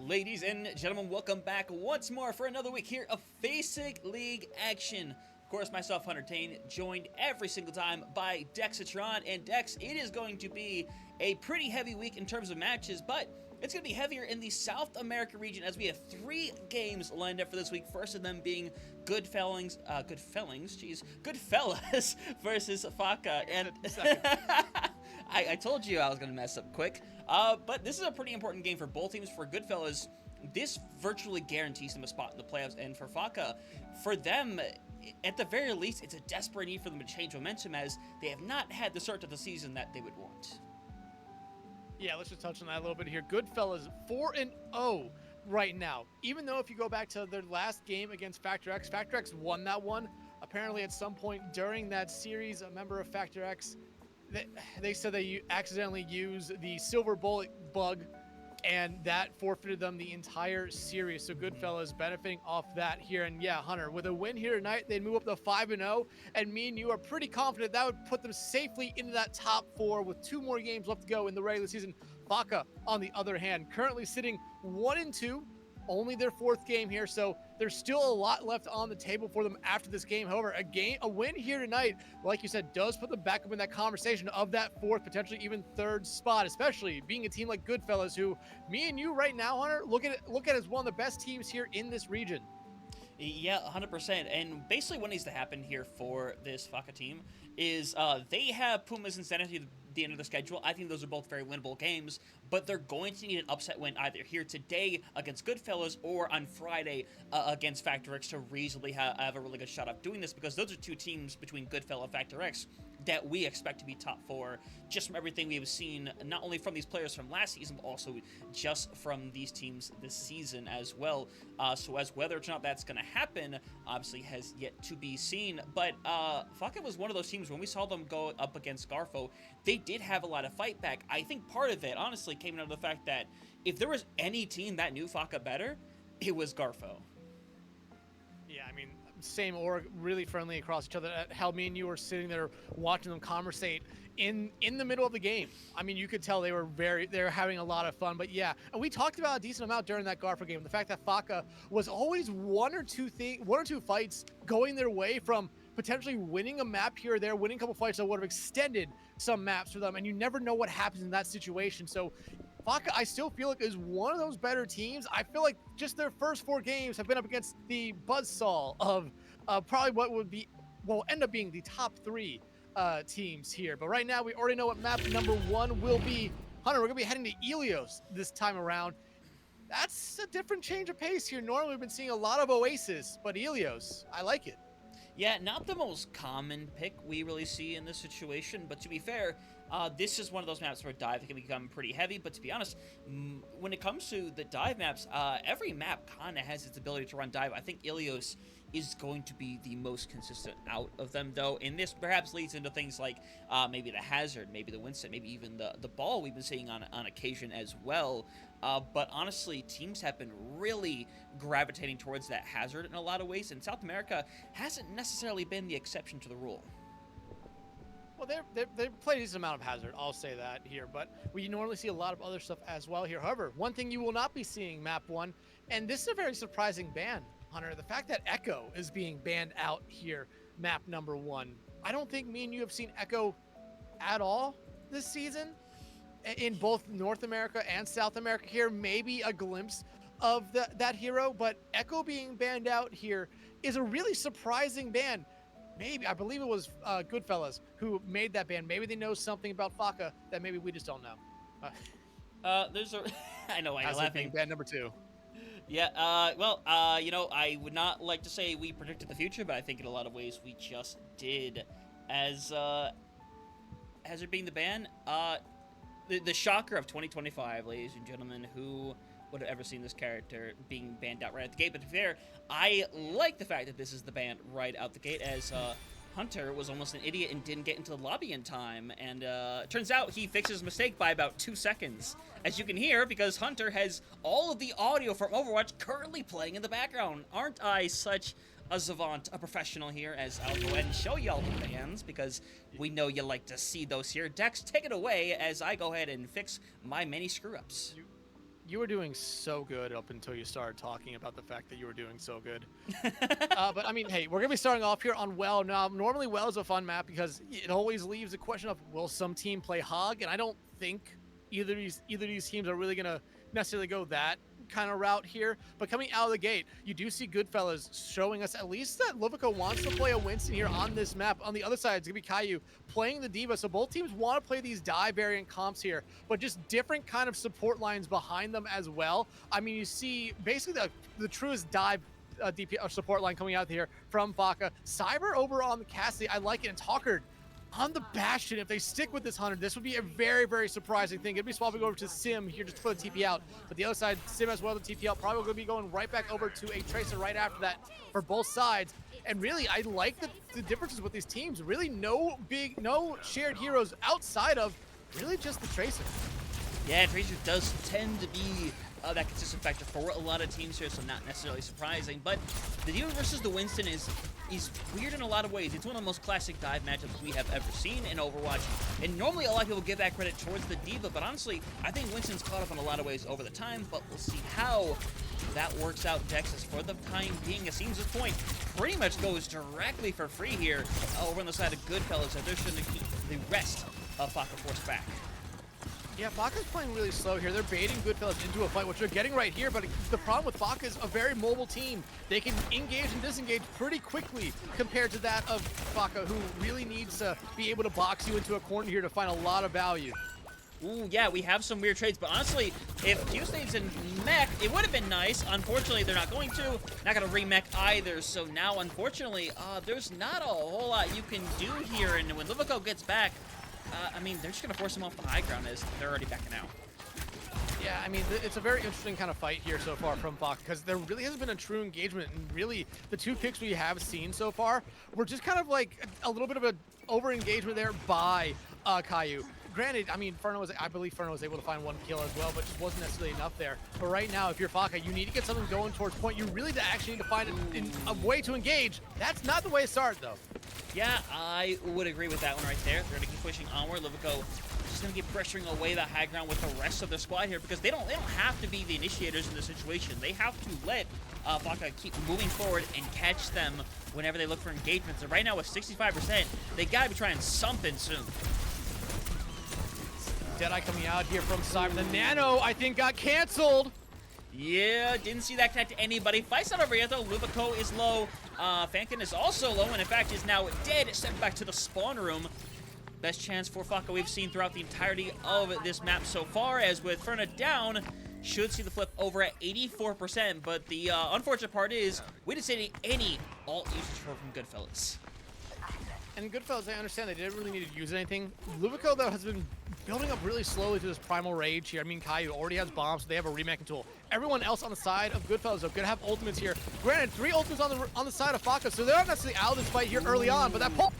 Ladies and gentlemen, welcome back once more for another week here of Faceit League action. Of course, myself, Huntertain, joined every single time by Dexatron. And Dex, it is going to be a pretty heavy week in terms of matches, but it's going to be heavier in the South America region as we have 3 games lined up for this week. First of them being Goodfellas versus Faca. And I told you I was going to mess up quick. But this is a pretty important game for both teams. For Goodfellas, this virtually guarantees them a spot in the playoffs. And for Faca, for them, at the very least, it's a desperate need for them to change momentum as they have not had the start to the season that they would want. Yeah, let's just touch on that a little bit here. Goodfellas 4-0 right now. Even though if you go back to their last game against Factor X won that one. Apparently at some point during that series, a member of Factor X, they said they accidentally used the silver bullet bug, and that forfeited them the entire series. So Goodfellas benefiting off that here. And yeah, Hunter, with a win here tonight, they'd move up to 5-0. And me and you are pretty confident that would put them safely into that top 4 with 2 more games left to go in the regular season. Faca, on the other hand, currently sitting 1-2. Only their 4th game here, so there's still a lot left on the table for them after this game. However, a win here tonight, like you said, does put them back up in that conversation of that 4th, potentially even 3rd spot, especially being a team like Goodfellas, who me and you right now, Hunter, look at as one of the best teams here in this region. Yeah, 100%. And basically what needs to happen here for this Faca team is they have Pumas and Zenith at the end of the schedule. I think those are both very winnable games, but they're going to need an upset win either here today against Goodfellas or on Friday against Factor X to reasonably have a really good shot of doing this, because those are 2 teams between Goodfellas and Factor X that we expect to be top 4 just from everything we've seen, not only from these players from last season, but also just from these teams this season as well. So as whether or not that's going to happen, obviously has yet to be seen. But Faca was one of those teams when we saw them go up against Garfo, they did have a lot of fight back. I think part of it, honestly, came out of the fact that if there was any team that knew Faca better, it was Garfo. Yeah, I mean, same org, really friendly across each other. How me and you were sitting there watching them conversate in the middle of the game. I mean, you could tell they were having a lot of fun. But yeah, and we talked about a decent amount during that Garfo game. The fact that Faca was always one or two fights going their way from potentially winning a map here or there, winning a couple fights that would have extended some maps for them, and you never know what happens in that situation. So Faca, I still feel like, is one of those better teams. I feel like just their first 4 games have been up against the buzzsaw of probably what will end up being the top 3 teams here. But right now, we already know what map number 1 will be. Hunter, we're going to be heading to Ilios this time around. That's a different change of pace here. Normally, we've been seeing a lot of Oasis, but Ilios, I like it. Yeah, not the most common pick we really see in this situation, but to be fair, this is one of those maps where dive can become pretty heavy. But to be honest, when it comes to the dive maps, every map kind of has its ability to run dive. I think Ilios is going to be the most consistent out of them, though, and this perhaps leads into things like maybe the Hazard, maybe the Winston, maybe even the Ball we've been seeing on occasion as well. But honestly, teams have been really gravitating towards that Hazard in a lot of ways, and South America hasn't necessarily been the exception to the rule. Well, they play a decent amount of Hazard, I'll say that here, but we normally see a lot of other stuff as well here. However, one thing you will not be seeing map 1, and this is a very surprising ban, Hunter, the fact that Echo is being banned out here, map number 1. I don't think me and you have seen Echo at all this season in both North America and South America here. Maybe a glimpse of that hero, but Echo being banned out here is a really surprising ban. Maybe, I believe it was Goodfellas who made that ban. Maybe they know something about Faca that maybe we just don't know. There's a... I know why you're laughing. Ban number 2. Yeah, you know, I would not like to say we predicted the future, but I think in a lot of ways we just did. As Hazard being the ban, the shocker of 2025, ladies and gentlemen, who would have ever seen this character being banned out right at the gate. But to be fair, I like the fact that this is the ban right out the gate, as Hunter was almost an idiot and didn't get into the lobby in time, and turns out he fixed his mistake by about 2 seconds, as you can hear, because Hunter has all of the audio from Overwatch currently playing in the background. Aren't I such a savant, a professional here, as I'll go ahead and show y'all the bans, because we know you like to see those here. Dex, take it away as I go ahead and fix my many screw-ups. You were doing so good up until you started talking about the fact that you were doing so good. But I mean, hey, we're gonna be starting off here on Well. Now, normally Well is a fun map because it always leaves the question of will some team play Hog, and I don't think either of these teams are really gonna necessarily go that kind of route here. But coming out of the gate, you do see Goodfellas showing us at least that Lovico wants to play a Winston here on this map. On the other side, it's gonna be Caillou playing the Diva. So both teams want to play these dive variant comps here, but just different kind of support lines behind them as well. I mean, you see basically the truest dive DP support line coming out here from Faca. Cyber over on the Cassidy, I like it. And Talker on the Bastion, if they stick with this Hunter, this would be a very, very surprising thing. It'd be swapping over to Sim here just for the TP out. But the other side, Sim as well, the TP out, probably going to be going right back over to a Tracer right after that for both sides. And really, I like the differences with these teams. Really no shared heroes outside of really just the Tracer. Yeah, Tracer does tend to be that consistent factor for a lot of teams here, so not necessarily surprising. But the Diva versus the Winston is weird in a lot of ways. It's one of the most classic dive matchups we have ever seen in Overwatch. And normally a lot of people give that credit towards the Diva, but honestly, I think Winston's caught up in a lot of ways over the time, but we'll see how that works out. Dexys, for the time being, it seems this point pretty much goes directly for free here over on the side of Goodfellas, that they're going to keep the rest of Faca force back. Yeah, Faca's playing really slow here. They're baiting Goodfellas into a fight, which they're getting right here, but the problem with Faca is a very mobile team. They can engage and disengage pretty quickly compared to that of Faca, who really needs to be able to box you into a corner here to find a lot of value. Ooh, yeah, we have some weird trades, but honestly, if Q-State's in mech, it would have been nice. Unfortunately, they're not going to. Not going to re-mech either, so now, unfortunately, there's not a whole lot you can do here, and when Lovico gets back, I mean, they're just going to force him off the high ground as they're already backing out. Yeah, I mean, it's a very interesting kind of fight here so far from Faca, because there really hasn't been a true engagement, and really, the two picks we have seen so far were just kind of like a little bit of an over-engagement there by Caillou. Granted, I mean, I believe Ferno was able to find one kill as well, but just wasn't necessarily enough there. But right now, if you're Faca, you need to get something going towards point. You really actually need to find a way to engage. That's not the way to start, though. Yeah, I would agree with that one right there. They're going to keep pushing onward. Lovico just going to keep pressuring away the high ground with the rest of their squad here, because they don't have to be the initiators in this situation. They have to let Faca keep moving forward and catch them whenever they look for engagements. And right now with 65%, they got to be trying something soon. Deadeye coming out here from Cyber. The Nano, I think, got canceled. Yeah, didn't see that connect to anybody. Fight's not over yet, though. Lovico is low. Fankin is also low, and in fact is now dead. Sent back to the spawn room. Best chance for Faca we've seen throughout the entirety of this map so far, as with Ferna down, should see the flip over at 84%. But the unfortunate part is we didn't see any alt usage from Goodfellas. And Goodfellas, I understand they didn't really need to use anything. Lovico, though, has been building up really slowly to this primal rage here. I mean, Caillou already has bombs, so they have a remacking tool. Everyone else on the side of Goodfellas are gonna have ultimates here. Granted, 3 ultimates on the side of Faca, so they're not necessarily out of this fight here early on, but that pull,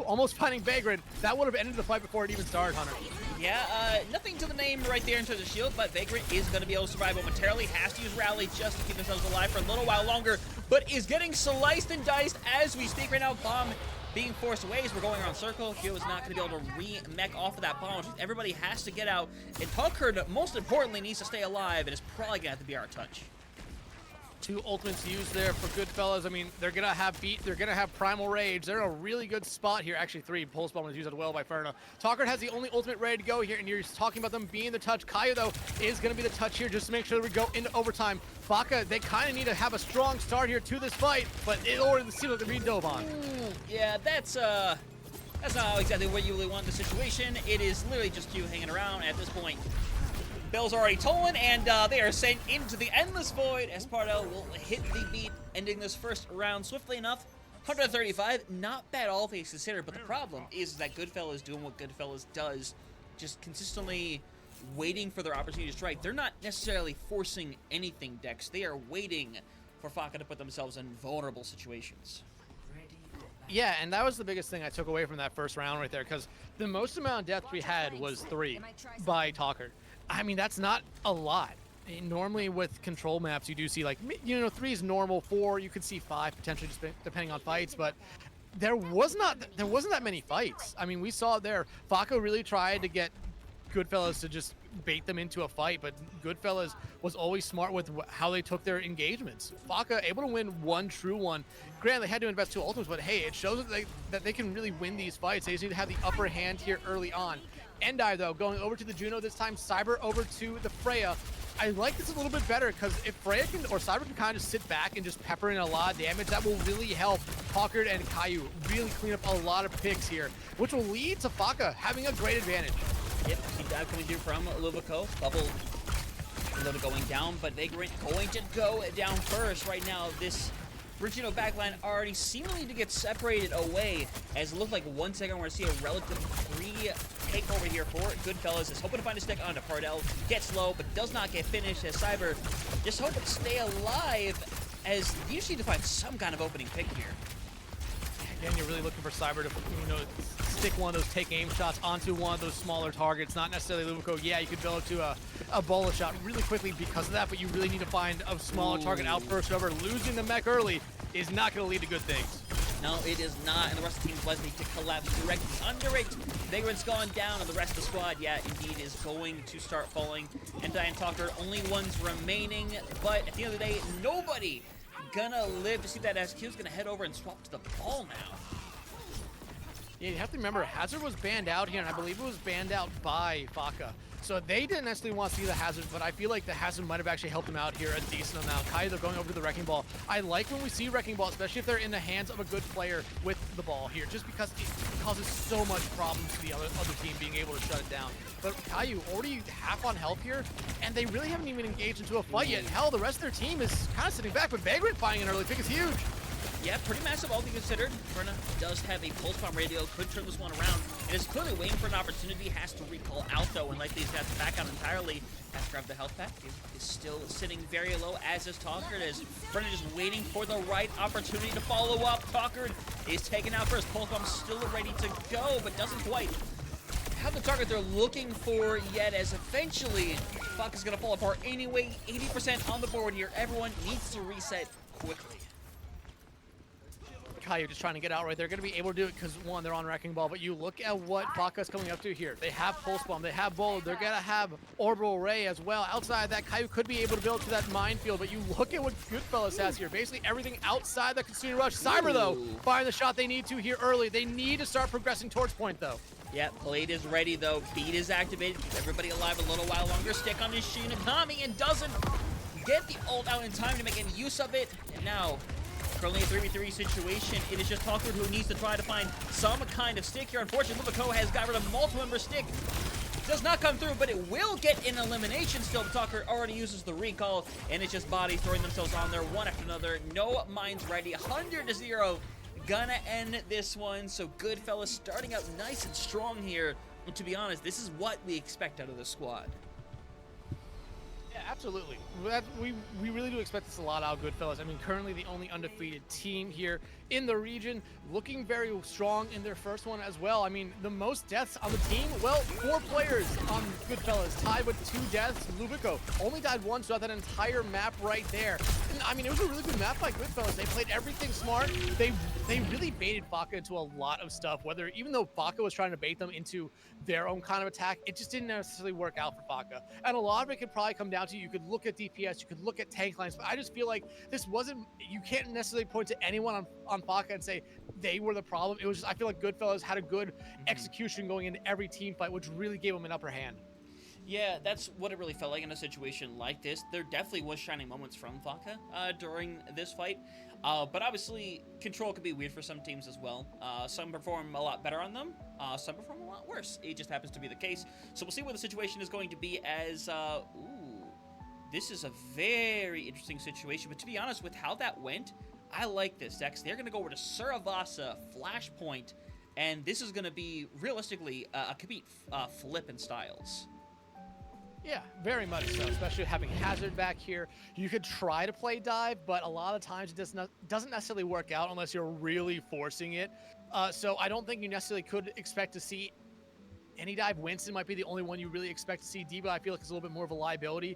almost finding Vagrant. That would have ended the fight before it even started, Hunter. Yeah, nothing to the name right there in terms of shield, but Vagrant is going to be able to survive momentarily. Has to use Rally just to keep themselves alive for a little while longer, but is getting sliced and diced as we speak right now. Bomb being forced away as we're going around circle. Hero is not going to be able to re-mech off of that bomb. Everybody has to get out, and Tucker, most importantly, needs to stay alive, and it's probably going to have to be our touch. 2 ultimates used there for Goodfellas. I mean, they're gonna have beat. They're gonna have primal rage. They're in a really good spot here. Actually, 3 pulse bomb was used as well by Ferna. Talker has the only ultimate ready to go here, and you're talking about them being the touch. Caillou, though, is gonna be the touch here just to make sure that we go into overtime. Faca, they kind of need to have a strong start here to this fight, but it already seems like they're being dove on. Yeah, that's not exactly what you really want in the situation. It is literally just you hanging around at this point. Bell's already tollen, and they are sent into the endless void. Esparto will hit the beat, ending this first round swiftly enough. 135, not bad all things considered, but the problem is that Goodfellas doing what Goodfellas does, just consistently waiting for their opportunity to strike. They're not necessarily forcing anything, Dex. They are waiting for Faca to put themselves in vulnerable situations. Yeah, and that was the biggest thing I took away from that first round right there, because the most amount of deaths we had was 3 by Talker. I mean, that's not a lot. Normally with control maps, you do see, like, 3 is normal, 4, you could see 5 potentially, just depending on fights, but there wasn't that many fights. I mean, we saw it there. Faca really tried to get Goodfellas to just bait them into a fight, but Goodfellas was always smart with how they took their engagements. Faca able to win one true one. Granted, they had to invest 2 ultimates, but hey, it shows that they can really win these fights. They just need to have the upper hand here early on. Endai, though, going over to the Juno this time, Cyber over to the Freya. I like this a little bit better because if Freya can, or Cyber can kind of just sit back and just pepper in a lot of damage, that will really help Hawkard and Caillou really clean up a lot of picks here, which will lead to Faca having a great advantage. Yep, see dive coming through from Lubico. Bubble a little going down, but Vagrant going to go down first right now. This Regino backline already seemingly to get separated away, as it looked like 1 second we're going to see a relative free takeover here for Goodfellas. Is hoping to find a stick onto Pardell. Gets low, but does not get finished, as Cyber just hoping to stay alive, as you just need to find some kind of opening pick here. Again, you're really looking for Cyber to, stick one of those take aim shots onto one of those smaller targets, not necessarily Lubico. Yeah, you could build up to a bola shot really quickly because of that, but you really need to find a smaller target out first. However, losing the mech early is not going to lead to good things. No, it is not, and the rest of the team was need to collapse directly under it. Vagrant's gone down, and the rest of the squad, yeah, indeed, is going to start falling. And Diane Talker, only ones remaining, but at the end of the day, nobody gonna live to see that, as Q's gonna head over and swap to the ball now. Yeah, you have to remember, Hazard was banned out here, and I believe it was banned out by Faca. So they didn't necessarily want to see the Hazard, but I feel like the Hazard might have actually helped them out here a decent amount. Kai, they're going over to the Wrecking Ball. I like when we see Wrecking Ball, especially if they're in the hands of a good player with the ball here, just because it causes so much problems to the other team being able to shut it down. But Caillou already half on health here, and they really haven't even engaged into a fight yet. Hell, the rest of their team is kind of sitting back, but Vagrant finding an early pick is huge. Yeah, pretty massive, all things considered. Ferna does have a pulse bomb radio, could turn this one around, and is clearly waiting for an opportunity. Has to recall out though, and like these guys back out entirely. Has to grab the health pack. Is still sitting very low, as is Talkard. As Ferna just waiting for the right opportunity to follow up. Talkard is taken out first. Pulse bomb still ready to go, but doesn't quite have the target they're looking for yet, as eventually Fuck is gonna fall apart anyway. 80% on the board here. Everyone needs to reset quickly. Caillou just trying to get out right. They're going to be able to do it because, one, they're on Wrecking Ball, but you look at what Faca's coming up to here. They have Pulse Bomb, they have Bola, they're going to have Orbital Ray as well. Outside of that, Caillou could be able to build to that minefield, but you look at what Goodfellas has here. Basically everything outside the Consuming Rush. Cyber, though, firing the shot they need to here early. They need to start progressing towards point, though. Yeah, Blade is ready, though. Beat is activated. Keep everybody alive a little while longer. Stick on his Shinigami, and doesn't get the ult out in time to make any use of it. And now, currently a 3v3 situation. It is just Talker who needs to try to find some kind of stick here. Unfortunately, Lubico has got rid of multi-member stick. Does not come through, but it will get an elimination still. Talker already uses the recall, and it's just bodies throwing themselves on there one after another. No mines ready. 100-0. Gonna end this one. So Goodfellas starting out nice and strong here. And to be honest, this is what we expect out of this squad. Yeah, absolutely. We really do expect this a lot out of Goodfellas. I mean, currently the only undefeated team here in the region, looking very strong in their first one as well. I mean, the most deaths on the team, well, 4 players on Goodfellas, tied with 2 deaths. Lubico only died once throughout that entire map right there. And, I mean, it was a really good map by Goodfellas. They played everything smart. They really baited Faca into a lot of stuff, even though Faca was trying to bait them into their own kind of attack, it just didn't necessarily work out for Faca. And a lot of it could probably come down to, you could look at DPS, you could look at tank lines, but I just feel like this wasn't, you can't necessarily point to anyone on Faca and say they were the problem. It was just, I feel like Goodfellas had a good execution going into every team fight, which really gave them an upper hand. Yeah, that's what it really felt like in a situation like this. There definitely was shining moments from Faca during this fight. But obviously, control could be weird for some teams as well. Some perform a lot better on them. Some perform a lot worse. It just happens to be the case. So we'll see what the situation is going to be as... this is a very interesting situation. But to be honest, with how that went, I like this, Dex. They're going to go over to Suravasa, Flashpoint, and this is going to be, realistically, a complete flip in styles. Yeah, very much so, especially having Hazard back here. You could try to play dive, but a lot of times it doesn't necessarily work out unless you're really forcing it. So I don't think you necessarily could expect to see any dive. Winston might be the only one you really expect to see. D.Va, I feel like, is a little bit more of a liability.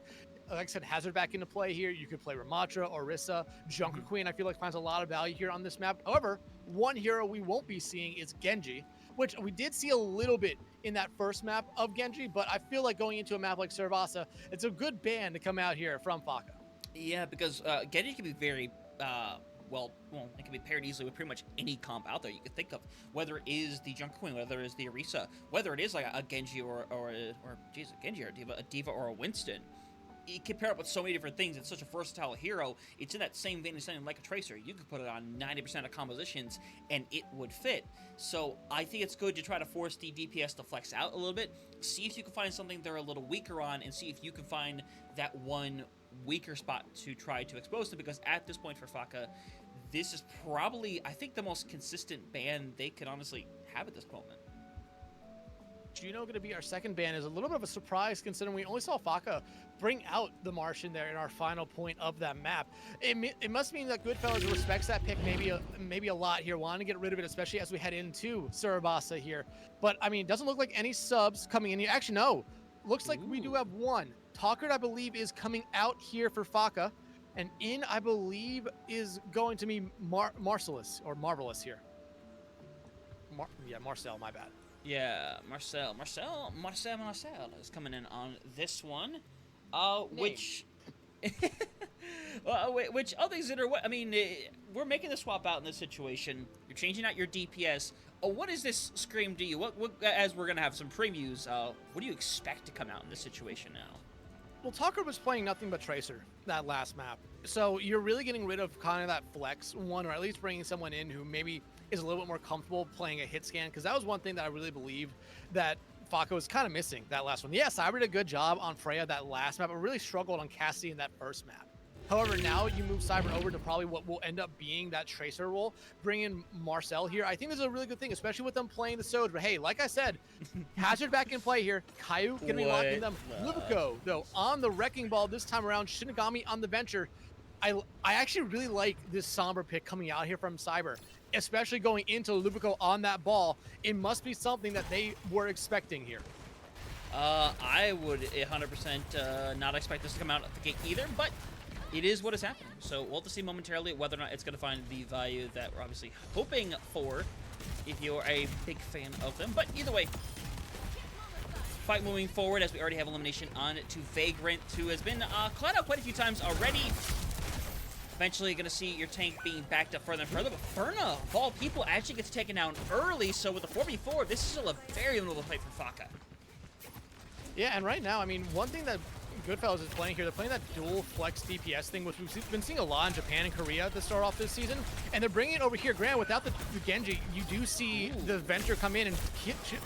Like I said, Hazard back into play here. You could play Ramatra, Orisa, Junker Queen. I feel like finds a lot of value here on this map. However, one hero we won't be seeing is Genji, which we did see a little bit in that first map of Genji, but I feel like going into a map like Cervasa, it's a good ban to come out here from Faca. Yeah, because Genji can be very well, it can be paired easily with pretty much any comp out there you could think of. Whether it is the Junker Queen, whether it is the Orisa, whether it is like a Genji or geez, a Genji or a Diva or a Winston. You can pair up with so many different things. It's such a versatile hero. It's in that same vein as something like a Tracer. You could put it on 90% of compositions, and it would fit. So I think it's good to try to force the DPS to flex out a little bit. See if you can find something they're a little weaker on, and see if you can find that one weaker spot to try to expose them. Because at this point for Faca, this is probably, I think, the most consistent ban they could honestly have at this moment. Juno going to be our second ban is a little bit of a surprise considering we only saw Faca bring out the Martian there in our final point of that map. It must mean that Goodfellas respects that pick maybe a lot here, wanting to get rid of it, especially as we head into Cervasa here. But I mean, it doesn't look like any subs coming in here. Actually, no. Looks like we do have one. Talkert, I believe, is coming out here for Faca. And in, I believe, is going to be Marcellus or Marvelous here. Marcel, my bad. Yeah, Marcel is coming in on this one. Which other things that are what I mean, we're making the swap out in this situation. You're changing out your DPS. What does this scream to you? What as we're gonna have some previews, what do you expect to come out in this situation now? Well, Tucker was playing nothing but Tracer that last map. So you're really getting rid of kind of that flex one, or at least bringing someone in who maybe is a little bit more comfortable playing a hit scan, because that was one thing that I really believed that Faca was kind of missing that last one. Yes, Cyber did a good job on Freya that last map, but really struggled on Cassidy in that first map. However, now you move Cyber over to probably what will end up being that Tracer role. Bring in Marcel here. I think this is a really good thing, especially with them playing the Soj. But hey, like I said, Hazard back in play here. Caillou going to be locking them. Lubico, though, on the Wrecking Ball this time around. Shinigami on the Venture. I actually really like this somber pick coming out here from Cyber, especially going into Lubico on that ball. It must be something that they were expecting here. I would 100% not expect this to come out at the gate either, but it is what is happening. So we'll have to see momentarily whether or not it's going to find the value that we're obviously hoping for if you're a big fan of them. But either way, fight moving forward as we already have elimination on to Vagrant, who has been caught out quite a few times already. Eventually going to see your tank being backed up further and further, but Ferna, of all people, actually gets taken down early. So with the 4v4, this is still a very winnable fight for Faca. Yeah, and right now, I mean, one thing that Goodfellas is playing here, they're playing that dual flex DPS thing, which we've been seeing a lot in Japan and Korea to start off this season, and they're bringing it over here. Granted, without the Genji, you do see the Venture come in and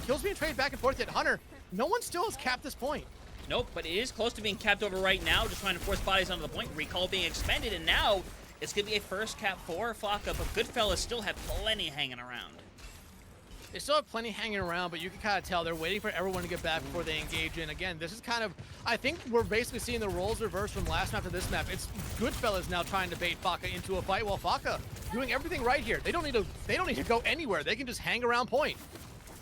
kills being traded back and forth. Yet Hunter, no one still has capped this point. Nope, but it is close to being capped over right now, just trying to force bodies onto the point. Recall being expended, and now it's going to be a first cap for Faca, but Goodfellas still have plenty hanging around. They still have plenty hanging around, but you can kind of tell they're waiting for everyone to get back before they engage in. Again, this is kind of, I think we're basically seeing the roles reversed from last map to this map. It's Goodfellas now trying to bait Faca into a fight, while Faca doing everything right here. They don't need to go anywhere. They can just hang around point.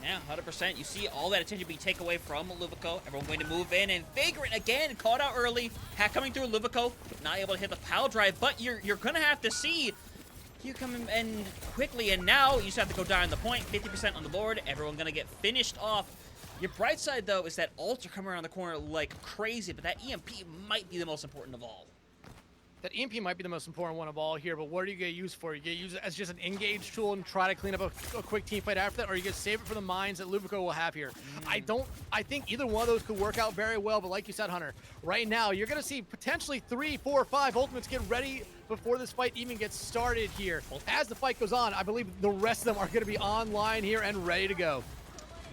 Yeah, 100%. You see all that attention being taken away from Lubico. Everyone going to move in, and Vagrant again caught out early. Hack coming through Lubico, not able to hit the pile drive, but you're gonna have to see you come in quickly, and now you just have to go down the point. 50% on the board. Everyone gonna get finished off. Your bright side though is that ults are coming around the corner like crazy, but that EMP might be the most important of all. That EMP might be the most important one of all here, but what are you going to use for? You going to use it as just an engage tool and try to clean up a quick team fight after that, or you going to save it for the mines that Lubico will have here? I think either one of those could work out very well, but like you said, Hunter, right now you're going to see potentially 3, 4, 5 ultimates get ready before this fight even gets started here. As the fight goes on, I believe the rest of them are going to be online here and ready to go.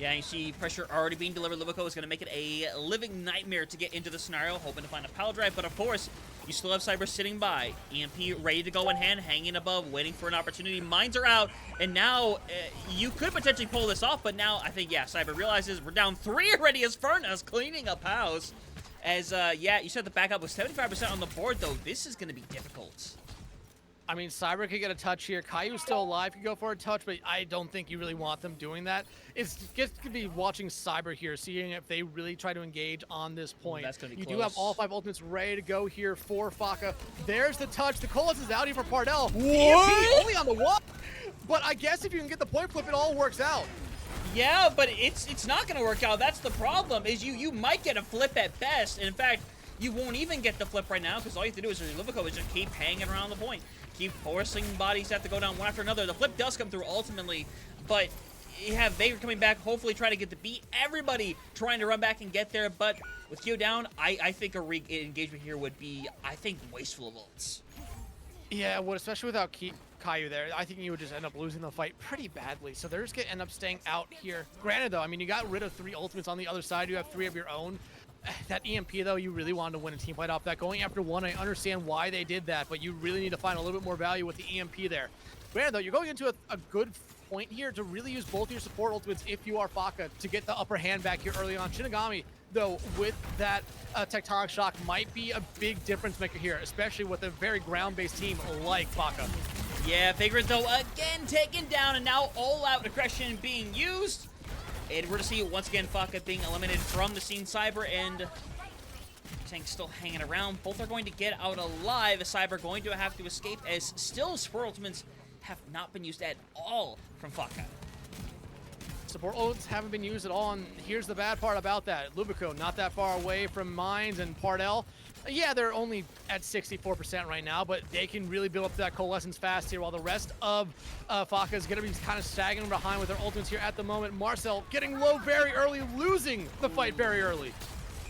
Yeah, you see pressure already being delivered. Lubico is going to make it a living nightmare to get into the scenario, hoping to find a pile drive, but of course, you still have Cyber sitting by. EMP ready to go in hand, hanging above, waiting for an opportunity. Mines are out, and now you could potentially pull this off, but now I think, yeah, Cyber realizes we're down 3 already as Furnace cleaning up house. As, yeah, you said the backup was 75% on the board, though. This is going to be difficult. I mean, Cyber could get a touch here. Caillou's still alive, could go for a touch, but I don't think you really want them doing that. It's just to be watching Cyber here, seeing if they really try to engage on this point. That's gonna be you close. do have all 5 ultimates ready to go here for Faca. There's the touch. The Colas is out here for Pardell. EMP only on the wall. But I guess if you can get the point flip, it all works out. Yeah, but it's not going to work out. That's the problem, is you might get a flip at best. And in fact, you won't even get the flip right now, because all you have to do is Livico is just keep hanging around the point. Keep forcing bodies to have to go down one after another. The flip does come through ultimately, but you have Vagrant coming back, hopefully trying to get the beat. Everybody trying to run back and get there, but with Q down, I think a re-engagement here would be, I think, wasteful of ults. Yeah, well, especially without Caillou there, I think you would just end up losing the fight pretty badly. So they're just going to end up staying out here. Granted, though, I mean, you got rid of 3 ultimates on the other side. You have 3 of your own. That EMP, though, you really wanted to win a team fight off that. Going after 1, I understand why they did that, but you really need to find a little bit more value with the EMP there. Granted, though, you're going into a good point here to really use both your support ultimates if you are Faca to get the upper hand back here early on. Shinigami, though, with that tectonic shock might be a big difference maker here, especially with a very ground-based team like Faca. Yeah, Vagrant, though, again taken down, and now all-out aggression being used. And we're to see once again Faca being eliminated from the scene. Cyber and Tank still hanging around. Both are going to get out alive. Cyber going to have to escape, as still support ultimates have not been used at all from Faca. Support ults haven't been used at all, and here's the bad part about that. Lubico not that far away from Mines and Pardell. Yeah, they're only at 64% right now, but they can really build up that coalescence fast here, while the rest of Faca is going to be kind of staggering behind with their ultimates here at the moment. Marcel getting low very early, losing the fight very early.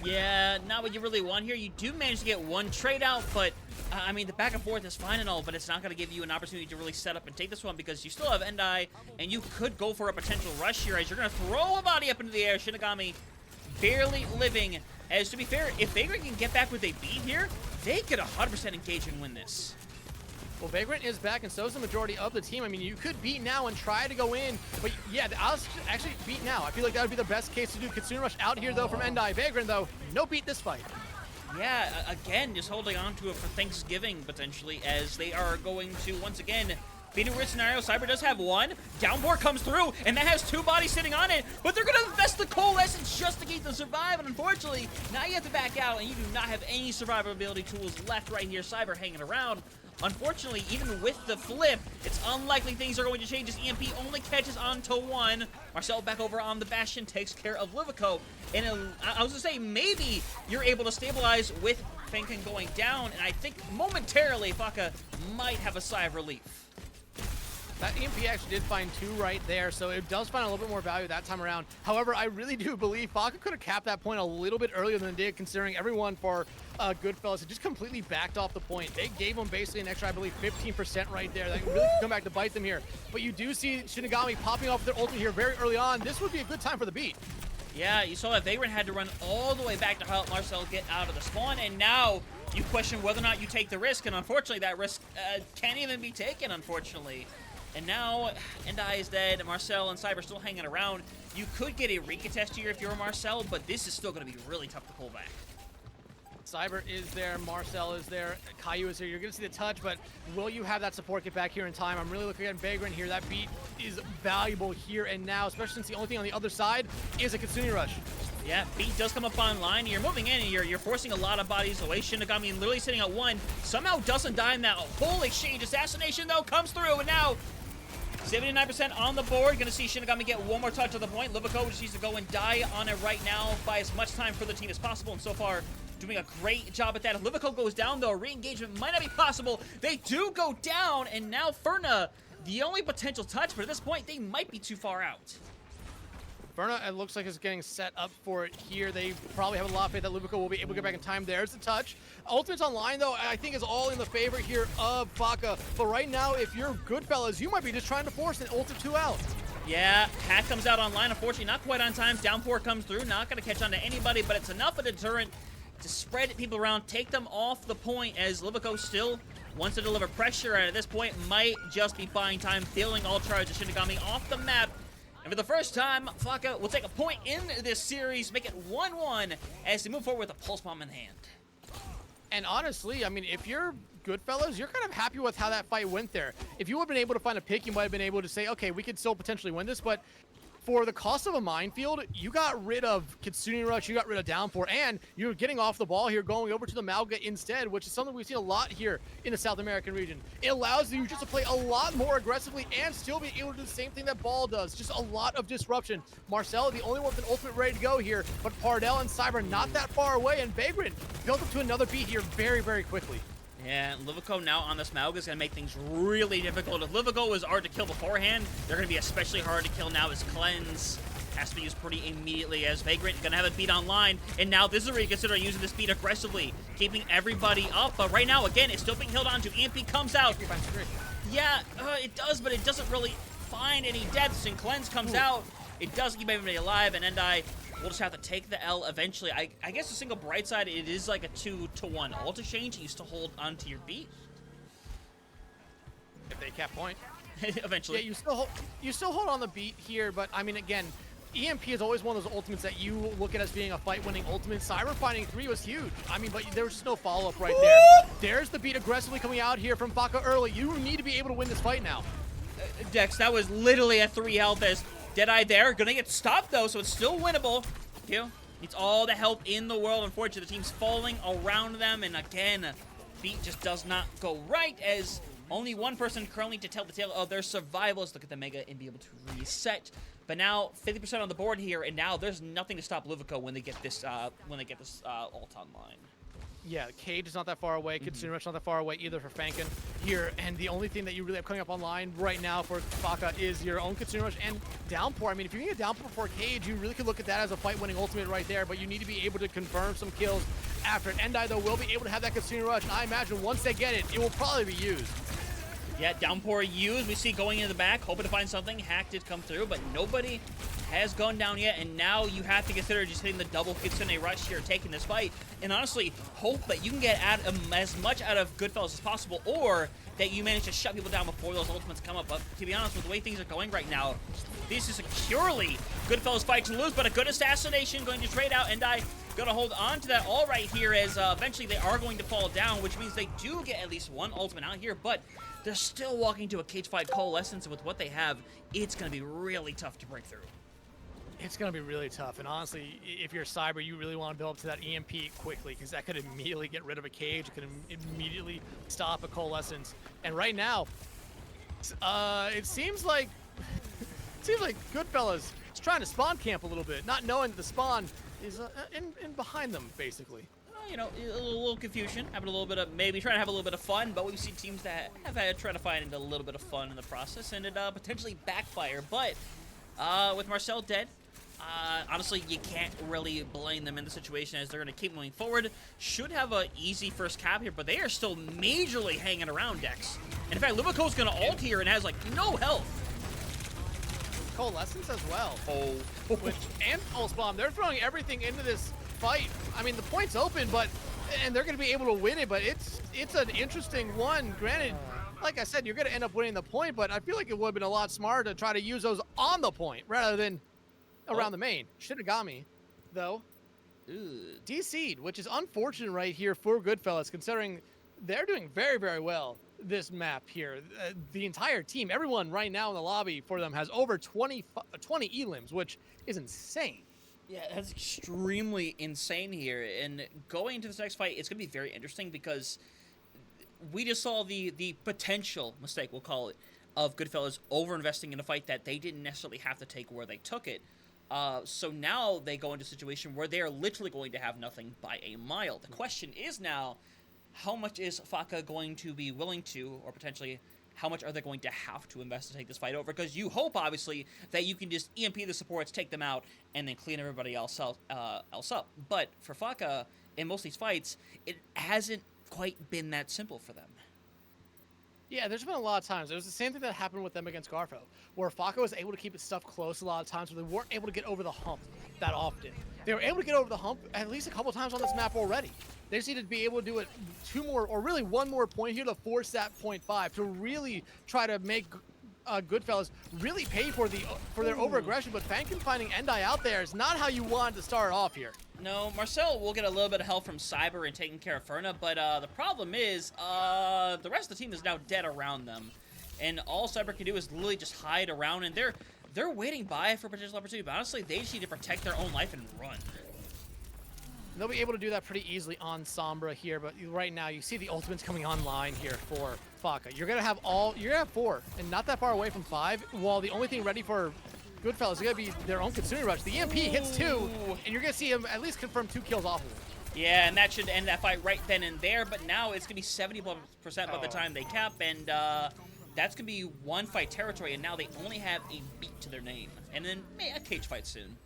Yeah, not what you really want here. You do manage to get one trade out, but I mean, the back and forth is fine and all, but it's not going to give you an opportunity to really set up and take this one, because you still have Endai, and you could go for a potential rush here as you're going to throw a body up into the air. Shinigami barely living. As to be fair, if Vagrant can get back with a beat here, they could 100% engage and win this. Well, Vagrant is back, and so is the majority of the team. I mean, you could beat now and try to go in, but yeah, I'll actually beat now. I feel like that would be the best case to do. Kitsune Rush out here, though, from Endai. Vagrant, though, no beat this fight. Yeah, again, just holding on to it for Thanksgiving, potentially, as they are going to, once again, beat a weird scenario. Cyber does have 1. Downpour comes through, and that has 2 bodies sitting on it, but they're going to invest the coalescence just to keep them survive, and unfortunately, now you have to back out, and you do not have any survivability tools left right here. Cyber hanging around. Unfortunately, even with the flip, it's unlikely things are going to change as EMP only catches onto 1. Marcel back over on the Bastion takes care of Livico. And I was going to say, maybe you're able to stabilize with Finken going down, and I think momentarily Faca might have a sigh of relief. That EMP actually did find 2 right there, so it does find a little bit more value that time around. However, I really do believe Faca could have capped that point a little bit earlier than they did, considering everyone for Goodfellas had just completely backed off the point. They gave them basically an extra, I believe, 15% right there. That can really come back to bite them here. But you do see Shinigami popping off their ultimate here very early on. This would be a good time for the beat. Yeah, you saw that Vagrant had to run all the way back to help Marcel get out of the spawn, and now you question whether or not you take the risk, and unfortunately that risk can't even be taken, unfortunately. And now Endai is dead, Marcel and Cyber still hanging around. You could get a recontest here if you're Marcel, but this is still going to be really tough to pull back. Cyber is there, Marcel is there, Caillou is here. You're going to see the touch, but will you have that support get back here in time? I'm really looking at Vagrant here. That beat is valuable here and now, especially since the only thing on the other side is a Kitsune Rush. Yeah, beat does come up online. You're moving in, and you're forcing a lot of bodies away. Shinigami literally sitting at 1. Somehow doesn't die in that whole exchange. Assassination, though, comes through, and now 79% on the board. Going to see Shinigami get 1 more touch to the point. Livico just needs to go and die on it right now. Buy as much time for the team as possible. And so far, doing a great job at that. If Livico goes down, though, re-engagement might not be possible. They do go down. And now Ferna, the only potential touch. But at this point, they might be too far out. Ferna, it looks like is getting set up for it here. They probably have a lot of faith that Lubico will be able to get back in time. There's the touch. Ultimates online, though, I think is all in the favor here of Faca. But right now, if you're Goodfellas, you might be just trying to force an ult of 2 out. Yeah, Hat comes out online. Unfortunately, not quite on time. Downpour comes through. Not going to catch on to anybody, but it's enough of a deterrent to spread people around, take them off the point, as Livico still wants to deliver pressure, and at this point might just be buying time, filling all charges of Shinigami off the map. And for the first time, Faca will take a point in this series, make it 1-1 as they move forward with a pulse bomb in hand. And honestly, I mean, if you're Goodfellas, you're kind of happy with how that fight went there. If you would have been able to find a pick, you might have been able to say, okay, we could still potentially win this, but for the cost of a minefield, you got rid of Kitsune Rush, you got rid of Downpour, and you're getting off the ball here, going over to the Mauga instead, which is something we've seen a lot here in the South American region. It allows you just to play a lot more aggressively and still be able to do the same thing that Ball does. Just a lot of disruption. Marcel, the only one with an ultimate ready to go here, but Pardell and Cyber not that far away, and Vagrant built up to another beat here very, very quickly. Yeah, Livico now on this Mauga is going to make things really difficult. If Livico was hard to kill beforehand, they're going to be especially hard to kill now as Cleanse has to be used pretty immediately as Vagrant going to have a beat online. And now this is where you consider using this beat aggressively, keeping everybody up. But right now, again, it's still being held on to. EMP comes out. Yeah, it does, but it doesn't really find any deaths. And Cleanse comes out. It does keep everybody alive, and Endai will just have to take the L eventually. I guess the single bright side, it is like a 2-to-1 ult exchange. You still hold onto your beat. If they cap point. Eventually. Yeah, you still hold on the beat here, but I mean, again, EMP is always one of those ultimates that you look at as being a fight-winning ultimate. Cyber finding 3 was huge. I mean, but there was just no follow-up right there. There's the beat aggressively coming out here from Faca early. You need to be able to win this fight now. Dex, that was literally a 3 health as Deadeye there. Gonna get stopped though, so it's still winnable. Needs all the help in the world. Unfortunately, the team's falling around them, and again, beat just does not go right as only one person currently to tell the tale of their survival. Let's look at the Mega and be able to reset. But now 50% on the board here, and now there's nothing to stop Livico when they get this ult online. Yeah, Cage is not that far away. Kitsune Rush not that far away either for Fankin here. And the only thing that you really have coming up online right now for Faca is your own Kitsune Rush and Downpour. I mean, if you can get Downpour for Cage, you really could look at that as a fight-winning ultimate right there. But you need to be able to confirm some kills after it. Endai, though, will be able to have that Kitsune Rush. And I imagine once they get it, it will probably be used. Yeah, Downpour used. We see going into the back, hoping to find something. Hack did come through, but nobody has gone down yet, and now you have to consider just hitting the double Kitsune Rush here, taking this fight, and honestly, hope that you can get as much out of Goodfellas as possible, or that you manage to shut people down before those ultimates come up. But to be honest, with the way things are going right now, this is securely Goodfellas fight to lose, but a good assassination going to trade out, and I gonna hold on to that all right here as eventually they are going to fall down, which means they do get at least one ultimate out here, but they're still walking to a cage fight coalescence, and with what they have, it's gonna be really tough to break through. It's going to be really tough, and honestly, if you're Cyber, you really want to build up to that EMP quickly, because that could immediately get rid of a cage. It could immediately stop a coalescence. And right now, it seems like Goodfellas is trying to spawn camp a little bit, not knowing that the spawn is in behind them, basically. You know, a little confusion, having a little bit of, maybe trying to have a little bit of fun, but we've seen teams that have had try to find a little bit of fun in the process, and it potentially backfire. But with Marcel dead, honestly, you can't really blame them in the situation as they're going to keep moving forward. Should have an easy first cap here, but they are still majorly hanging around, Dex. And in fact, Livico's going to ult here and has, like, no health. Coalescence as well. Oh. And Pulse Bomb. They're throwing everything into this fight. I mean, the point's open, and they're going to be able to win it, but it's an interesting one. Granted, like I said, you're going to end up winning the point, but I feel like it would have been a lot smarter to try to use those on the point rather than around the main. Shinigami, though, DC'd, which is unfortunate right here for Goodfellas, considering they're doing very, very well this map here. The entire team, everyone right now in the lobby for them has over 20 elims, which is insane. Yeah, that's extremely insane here. And going into this next fight, it's going to be very interesting because we just saw the potential mistake, we'll call it, of Goodfellas over-investing in a fight that they didn't necessarily have to take where they took it. So now they go into a situation where they are literally going to have nothing by a mile. The question is now, how much is Faca going to be willing to, or potentially how much are they going to have to invest to take this fight over? Because you hope, obviously, that you can just EMP the supports, take them out, and then clean everybody else up. But for Faca, in most of these fights, it hasn't quite been that simple for them. Yeah, there's been a lot of times. It was the same thing that happened with them against Garfo, where Faca was able to keep his stuff close a lot of times, where they weren't able to get over the hump that often. They were able to get over the hump at least a couple times on this map already. They just need to be able to do it 2 more, or really 1 more point here to force that 0.5 to really try to make Goodfellas really pay for their over-aggression. But Fankin finding Endai out there is not how you want to start off here. No, Marcel will get a little bit of help from Cyber in taking care of Ferna, but the problem is the rest of the team is now dead around them. And all Cyber can do is literally just hide around, and they're waiting by for potential opportunity, but honestly, they just need to protect their own life and run. They'll be able to do that pretty easily on Sombra here, but right now you see the ultimates coming online here for Faca. You're gonna have 4, and not that far away from 5. While the only thing ready for Goodfellas is gonna be their own Consuming Rush. The EMP hits 2, and you're gonna see him at least confirm 2 kills off of it. Yeah, and that should end that fight right then and there, but now it's gonna be 70% by the time they cap, and that's gonna be one fight territory, and now they only have a beat to their name, and then a cage fight soon.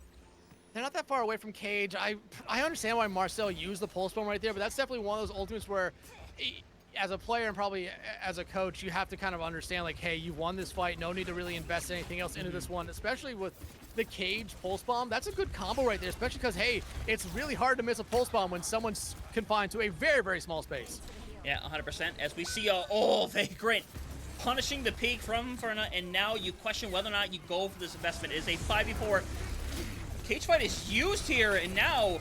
They're not that far away from cage. I understand why Marcel used the pulse bomb right there, but that's definitely one of those ultimates where, as a player and probably as a coach, you have to kind of understand, like, hey, you won this fight. No need to really invest anything else into this one, especially with the cage pulse bomb. That's a good combo right there, especially because, hey, it's really hard to miss a pulse bomb when someone's confined to a very, very small space. Yeah, 100%. As we see, Vagrant punishing the peak from Ferna, and now you question whether or not you go for this investment. It is a 5v4. Cage fight is used here, and now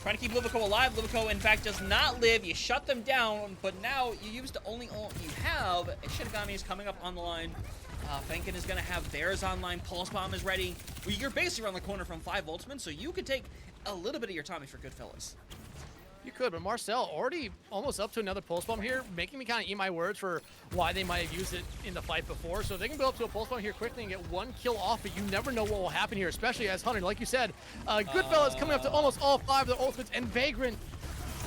trying to keep Livico alive. Livico, in fact, does not live. You shut them down, but now you use the only ult you have. Shinigami is coming up on the line. Fenken is going to have theirs online. Pulse Bomb is ready. Well, you're basically around the corner from 5 ultimates, so you could take a little bit of your time for Goodfellas. You could, but Marcel already almost up to another pulse bomb here, making me kind of eat my words for why they might have used it in the fight before. So if they can go up to a pulse bomb here quickly and get 1 kill off, but you never know what will happen here, especially as Hunter, like you said, Goodfellas coming up to almost all 5 of the ultimates, and Vagrant,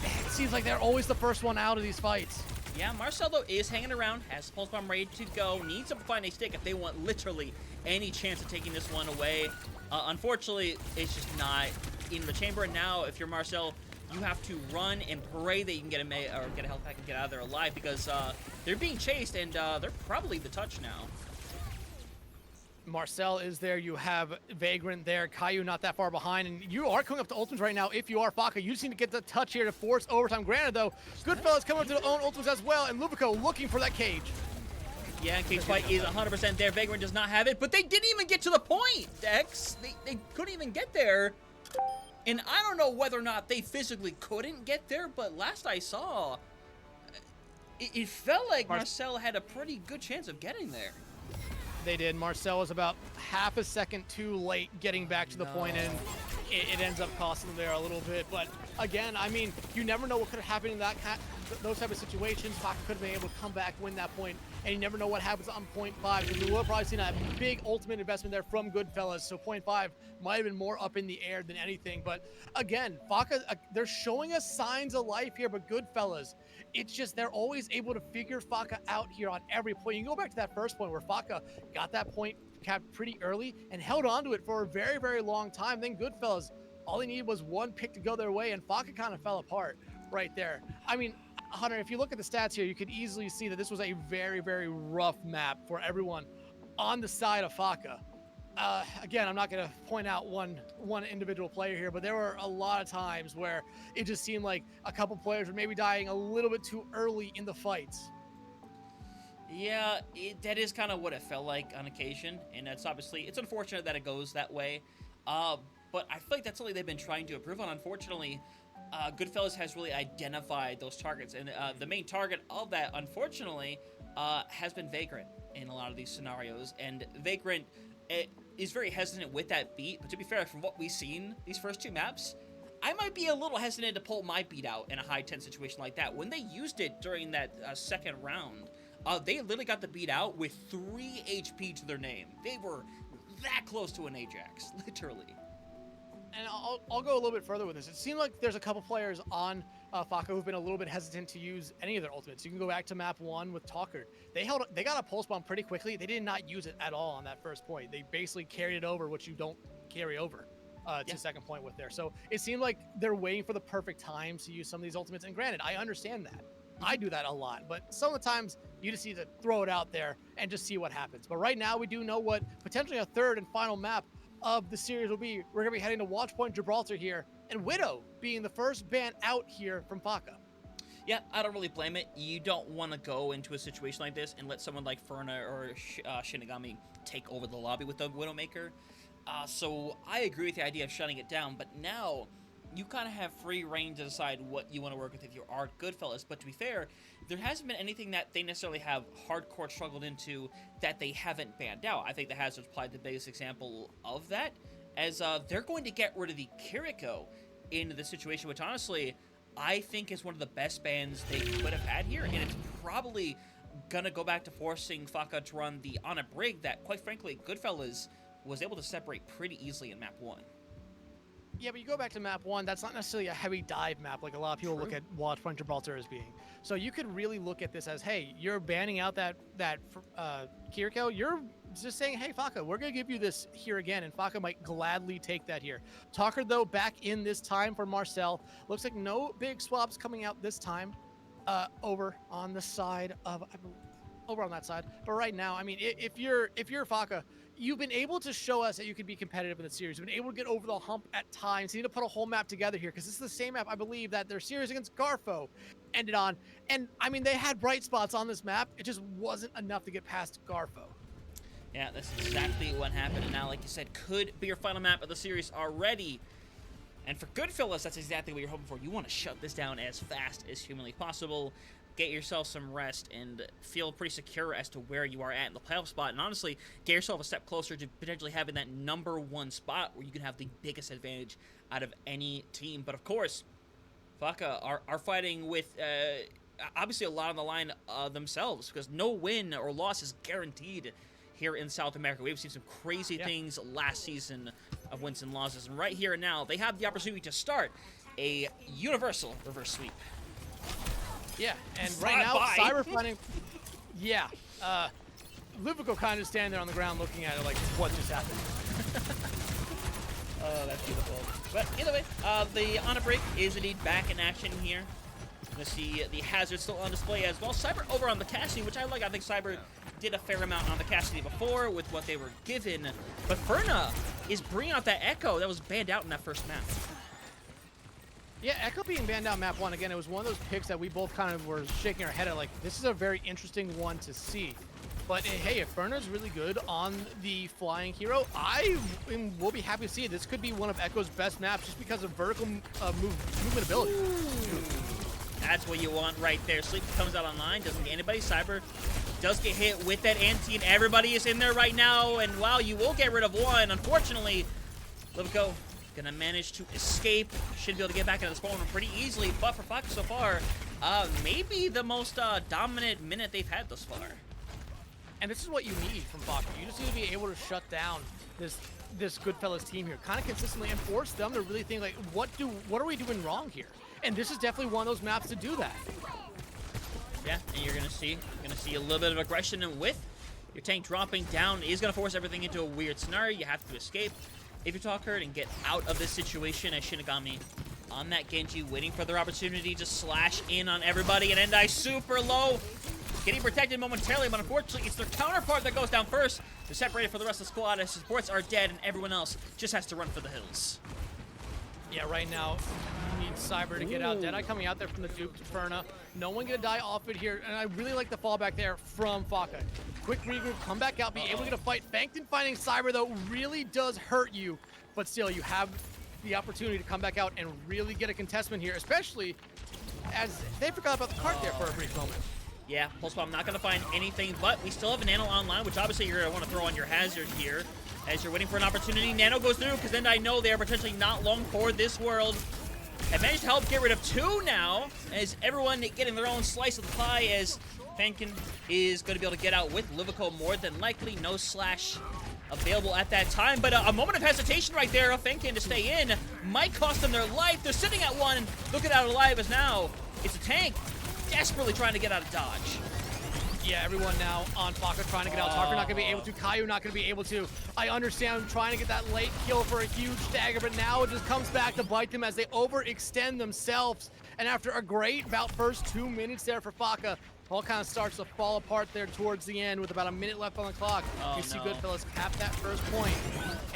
it seems like they're always the first one out of these fights. Yeah, Marcel, though, is hanging around, has Pulse Bomb ready to go, needs to find a stick if they want literally any chance of taking this one away. Unfortunately, it's just not in the chamber. And now, if you're Marcel, you have to run and pray that you can get a health pack and get out of there alive, because they're being chased, and they're probably the touch now. Marcel is there, you have Vagrant there, Caillou not that far behind, and you are coming up to ultimates right now if you are Faca. You just need to get the touch here to force overtime. Granted, though, Goodfellas coming up to their own ultimates as well, and Lubico looking for that cage. Yeah, and cage fight is 100% there. Vagrant does not have it, but they didn't even get to the point, Dex. They couldn't even get there. And I don't know whether or not they physically couldn't get there, but last I saw, it felt like Marcel had a pretty good chance of getting there. They did. Marcel was about half a second too late getting back to the point, and it ends up costing them there a little bit. But again, I mean, you never know what could have happened in those type of situations. Faca could have been able to come back, win that point, and you never know what happens on point 5. We will have probably seen a big ultimate investment there from Goodfellas, so point 5 might have been more up in the air than anything. But again, Faca, they're showing us signs of life here, but Goodfellas, it's just they're always able to figure Faca out here on every point. You can go back to that first point where Faca got that point capped pretty early and held on to it for a very, very long time. Then Goodfellas, all they needed was 1 pick to go their way, and Faca kind of fell apart right there. I mean, Hunter, if you look at the stats here, you could easily see that this was a very, very rough map for everyone on the side of Faca. Again, I'm not going to point out one individual player here, but there were a lot of times where it just seemed like a couple players were maybe dying a little bit too early in the fights. Yeah, that is kind of what it felt like on occasion, and it's unfortunate that it goes that way. But I feel like that's something they've been trying to improve on. Unfortunately, Goodfellas has really identified those targets, and the main target of that, unfortunately, has been Vagrant in a lot of these scenarios. And Vagrant is very hesitant with that beat, but to be fair, from what we've seen these first 2 maps, I might be a little hesitant to pull my beat out in a high 10 situation like that. When they used it during that second round, they literally got the beat out with 3 HP to their name. They were that close to an Ajax, literally. And I'll go a little bit further with this. It seemed like there's a couple players on Faca who've been a little bit hesitant to use any of their ultimates. You can go back to map 1 with Talker. They got a pulse bomb pretty quickly. They did not use it at all on that first point. They basically carried it over, which you don't carry over to second point with there. So it seemed like they're waiting for the perfect time to use some of these ultimates. And granted, I understand that. I do that a lot, but some of the times you just need to throw it out there and just see what happens. But right now we do know what potentially a third and final map of the series will be. We're going to be heading to Watch Point Gibraltar here, and Widow being the first ban out here from Faca. Yeah, I don't really blame it. You don't want to go into a situation like this and let someone like Ferna or Shinigami take over the lobby with the Widowmaker. So I agree with the idea of shutting it down, but now you kind of have free reign to decide what you want to work with if you are Goodfellas. But to be fair, there hasn't been anything that they necessarily have hardcore struggled into that they haven't banned out. I think the Hazards applied the biggest example of that, as they're going to get rid of the Kiriko into the situation, which honestly, I think is one of the best bans they could have had here, and it's probably gonna go back to forcing Faca to run the on a brig that, quite frankly, Goodfellas was able to separate pretty easily in map 1. Yeah, but you go back to map 1, that's not necessarily a heavy dive map like a lot of people look at Watchpoint Gibraltar as being. So you could really look at this as, hey, you're banning out that Kiriko, you're just saying, hey, Faca, we're going to give you this here again, and Faca might gladly take that here. Talker, though, back in this time for Marcel. Looks like no big swaps coming out this time over on the side of, over on that side. But right now, I mean, if you're Faca, you've been able to show us that you can be competitive in the series. You've been able to get over the hump at times. You need to put a whole map together here, because this is the same map, I believe, that their series against Garfo ended on. And, I mean, they had bright spots on this map. It just wasn't enough to get past Garfo. Yeah, that's exactly what happened. And now, like you said, could be your final map of the series already. And for Goodfellas, that's exactly what you're hoping for. You want to shut this down as fast as humanly possible, get yourself some rest, and feel pretty secure as to where you are at in the playoff spot. And honestly, get yourself a step closer to potentially having that #1 spot where you can have the biggest advantage out of any team. But of course, Faca are fighting with obviously a lot on the line themselves, because no win or loss is guaranteed here in South America. We've seen some crazy things last season of wins and losses. And right here and now, they have the opportunity to start a universal reverse sweep. Yeah, and right now, Cyber finding... Yeah, Livico kind of standing there on the ground looking at it like, what just happened? Oh, that's beautiful. But either way, the Honor Break is indeed back in action here. You're going to see the Hazard still on display as well. Cyber over on the Cassidy, which I like. I think Cyber did a fair amount on the Cassidy before with what they were given. But Ferna is bringing out that Echo that was banned out in that first map. Yeah, Echo being banned out map 1, again, it was one of those picks that we both kind of were shaking our head at, like, this is a very interesting one to see. But hey, if Ferna's really good on the flying hero, will be happy to see it. This could be one of Echo's best maps just because of vertical movement ability. That's what you want right there. Sleep comes out online, doesn't get anybody. Cyber does get hit with that anti, and everybody is in there right now. And wow, you will get rid of one. Unfortunately, Livico gonna manage to escape. Should be able to get back into the spawn room pretty easily. But for Faca so far, maybe the most dominant minute they've had thus far. And this is what you need from Faca. You just need to be able to shut down this Goodfellas team here, kind of consistently, and force them to really think like, what are we doing wrong here? And this is definitely one of those maps to do that. Yeah, and you're gonna see a little bit of aggression, and with your tank dropping down is gonna force everything into a weird scenario. You have to escape if you talk hurt and get out of this situation, as Shinigami on that Genji, waiting for their opportunity to slash in on everybody, and Endai super low, getting protected momentarily, but unfortunately it's their counterpart that goes down first. They're separated for the rest of the squad as supports are dead, and everyone else just has to run for the hills. Yeah, right now, you need Cyber to get out. Deadeye coming out there from the Duke to Ferna. No one gonna die off it here, and I really like the fallback there from Faca. Quick regroup, come back out, be able to get a fight. Bankton finding Cyber, though, really does hurt you, but still, you have the opportunity to come back out and really get a contestment here, especially as they forgot about the cart there for a brief moment. Yeah, Pulse Bomb not going to find anything, but we still have a Nano online, which obviously you're going to want to throw on your Hazard here as you're waiting for an opportunity. Nano goes through, because then I know they are potentially not long for this world. Have managed to help get rid of 2 now, as everyone getting their own slice of the pie, as Fankin is going to be able to get out with Livico more than likely. No slash available at that time, but a moment of hesitation right there of Fankin to stay in might cost them their life. They're sitting at 1, looking out alive as now it's a tank desperately trying to get out of dodge. Yeah, everyone now on Faca trying to get out. Talker not going to be able to. Caillou not going to be able to. I understand trying to get that late kill for a huge dagger, but now it just comes back to bite them as they overextend themselves. And after a great about first 2 minutes there for Faca, all kind of starts to fall apart there towards the end with about a minute left on the clock. You see Goodfellas cap that first point,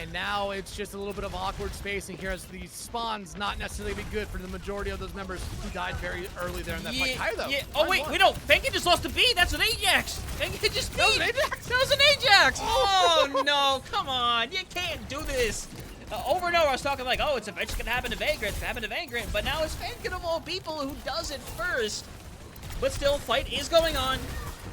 and now it's just a little bit of awkward spacing here as the spawns not necessarily be good for the majority of those members who died very early there in that fight. Caillou, though. Yeah. Oh, wait, no. Fankin just lost a B. That's an Ajax. Fankin just beat. That was an Ajax. That was an Ajax. Oh, no. Come on. You can't do this. Over and over, I was talking like, oh, it's eventually going to happen to Vagrant, it's happened to Vagrant, but now it's Faca of all people who does it first. But still, fight is going on.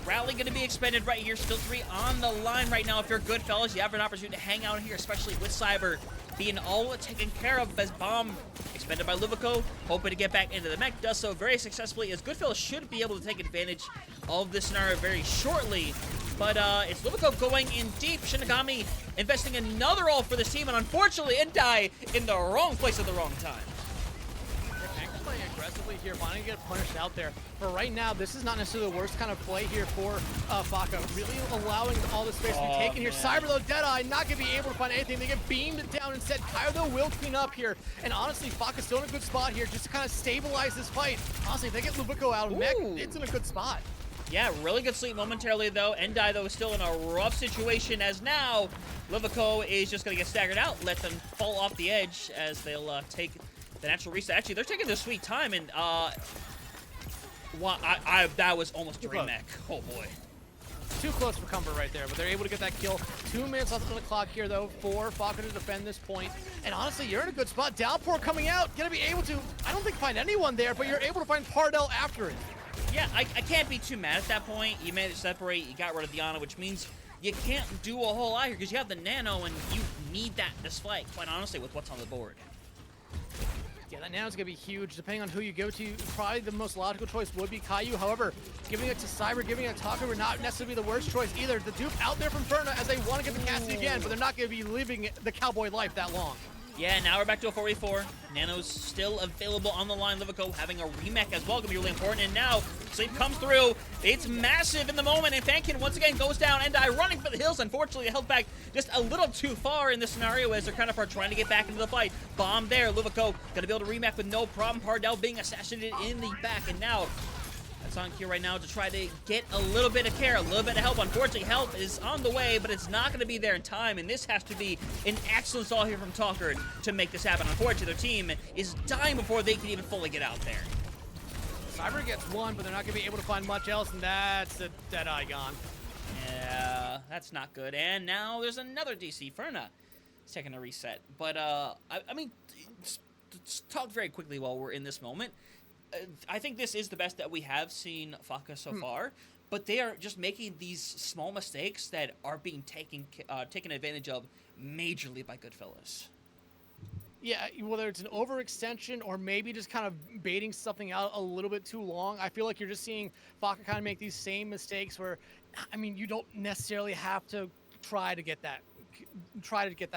Rally going to be expended right here. Still 3 on the line right now. If you're Goodfellas, you have an opportunity to hang out here, especially with Cyber being all taken care of as Bomb expended by Luvico, hoping to get back into the mech, does so very successfully, as Goodfellas should be able to take advantage of this scenario very shortly. But it's Luvico going in deep. Shinigami investing another ult for this team, and unfortunately, Endai in the wrong place at the wrong time. Playing aggressively here, wanting to get punished out there. But right now, this is not necessarily the worst kind of play here for Faca. Really allowing all the space to be taken here. Cyber, though, Deadeye, not going to be able to find anything. They get beamed down instead. Kyle, though, will clean up here. And honestly, Faca's still in a good spot here just to kind of stabilize this fight. Honestly, if they get Luvico out of mech, it's in a good spot. Yeah, really good sleep momentarily, though. Endai, though, is still in a rough situation, as now Luvico is just going to get staggered out, let them fall off the edge as they'll take the natural reset. Actually, they're taking their sweet time, and that was almost a remake. Oh boy. Too close for comfort right there, but they're able to get that kill. 2 minutes left on the clock here, though, for Faca to defend this point. And honestly, you're in a good spot. Downpour coming out, gonna be able to, I don't think find anyone there, but you're able to find Pardell after it. Yeah, I can't be too mad at that point. You managed to separate, you got rid of the Ana, which means you can't do a whole lot here because you have the Nano, and you need that this fight, quite honestly, with what's on the board. Yeah, that Nano's gonna be huge. Depending on who you go to, probably the most logical choice would be Caillou. However, giving it to Cyber, giving it to Taka would not necessarily be the worst choice either. The dupe out there from Ferna as they want to get the Cassidy again, but they're not gonna be living the cowboy life that long. Yeah, now we're back to a 4v4. Nano's still available on the line. Luvico having a remech as well, gonna be really important. And now, Sleep comes through. It's massive in the moment, and Fankin once again goes down. Endai running for the hills. Unfortunately, held back just a little too far in this scenario as they're kind of trying to get back into the fight. Bomb there. Luvico gonna be able to remech with no problem. Pardell being assassinated in the back, and now that's on cue right now to try to get a little bit of care, a little bit of help. Unfortunately, help is on the way, but it's not going to be there in time, and this has to be an excellent stall here from Talker to make this happen. Unfortunately, their team is dying before they can even fully get out there. Cyber gets one, but they're not going to be able to find much else, and that's a Deadeye gone. Yeah, that's not good. And now there's another DC. Ferna is taking a reset. But, I mean, let's talk very quickly while we're in this moment. I think this is the best that we have seen Faca so far, but they are just making these small mistakes that are being taken advantage of majorly by Goodfellas. Yeah, whether it's an overextension or maybe just kind of baiting something out a little bit too long, I feel like you're just seeing Faca kind of make these same mistakes where, I mean, you don't necessarily have to try to get that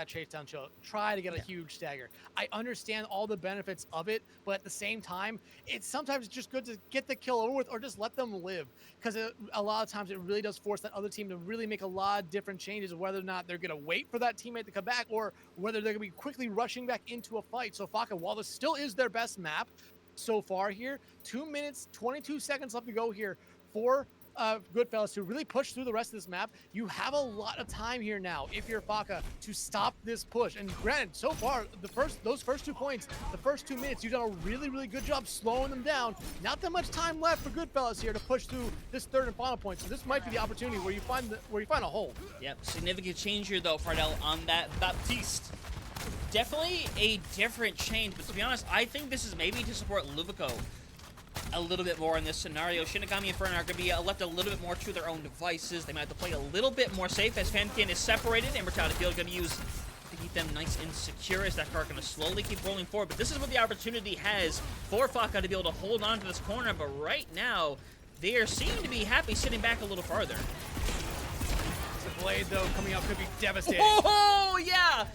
chase down chill, try to get a huge stagger. I understand all the benefits of it, but at the same time, it's sometimes just good to get the kill over with or just let them live, because a lot of times it really does force that other team to really make a lot of different changes, whether or not they're going to wait for that teammate to come back or whether they're going to be quickly rushing back into a fight. So Faca, while this still is their best map so far here, 2 minutes, 22 seconds left to go here for Goodfellas to really push through the rest of this map. You have a lot of time here now, if you're Faca, to stop this push. And granted, so far, those first 2 points, the first 2 minutes, you've done a really, really good job slowing them down. Not that much time left for Goodfellas here to push through this third and final point. So this might be the opportunity where you find a hole. Yep, significant change here though, Fardell, on that Baptiste. Definitely a different change, but to be honest, I think this is maybe to support Luvico a little bit more in this scenario. Shinigami and Ferna are going to be left a little bit more to their own devices. They might have to play a little bit more safe as Fankin is separated, and Mortality Field going to use to keep them nice and secure as that car going to slowly keep rolling forward. But this is what the opportunity has for Faca to be able to hold on to this corner, but right now, they are seem to be happy sitting back a little farther. The blade, though, coming out could be devastating. Oh, yeah!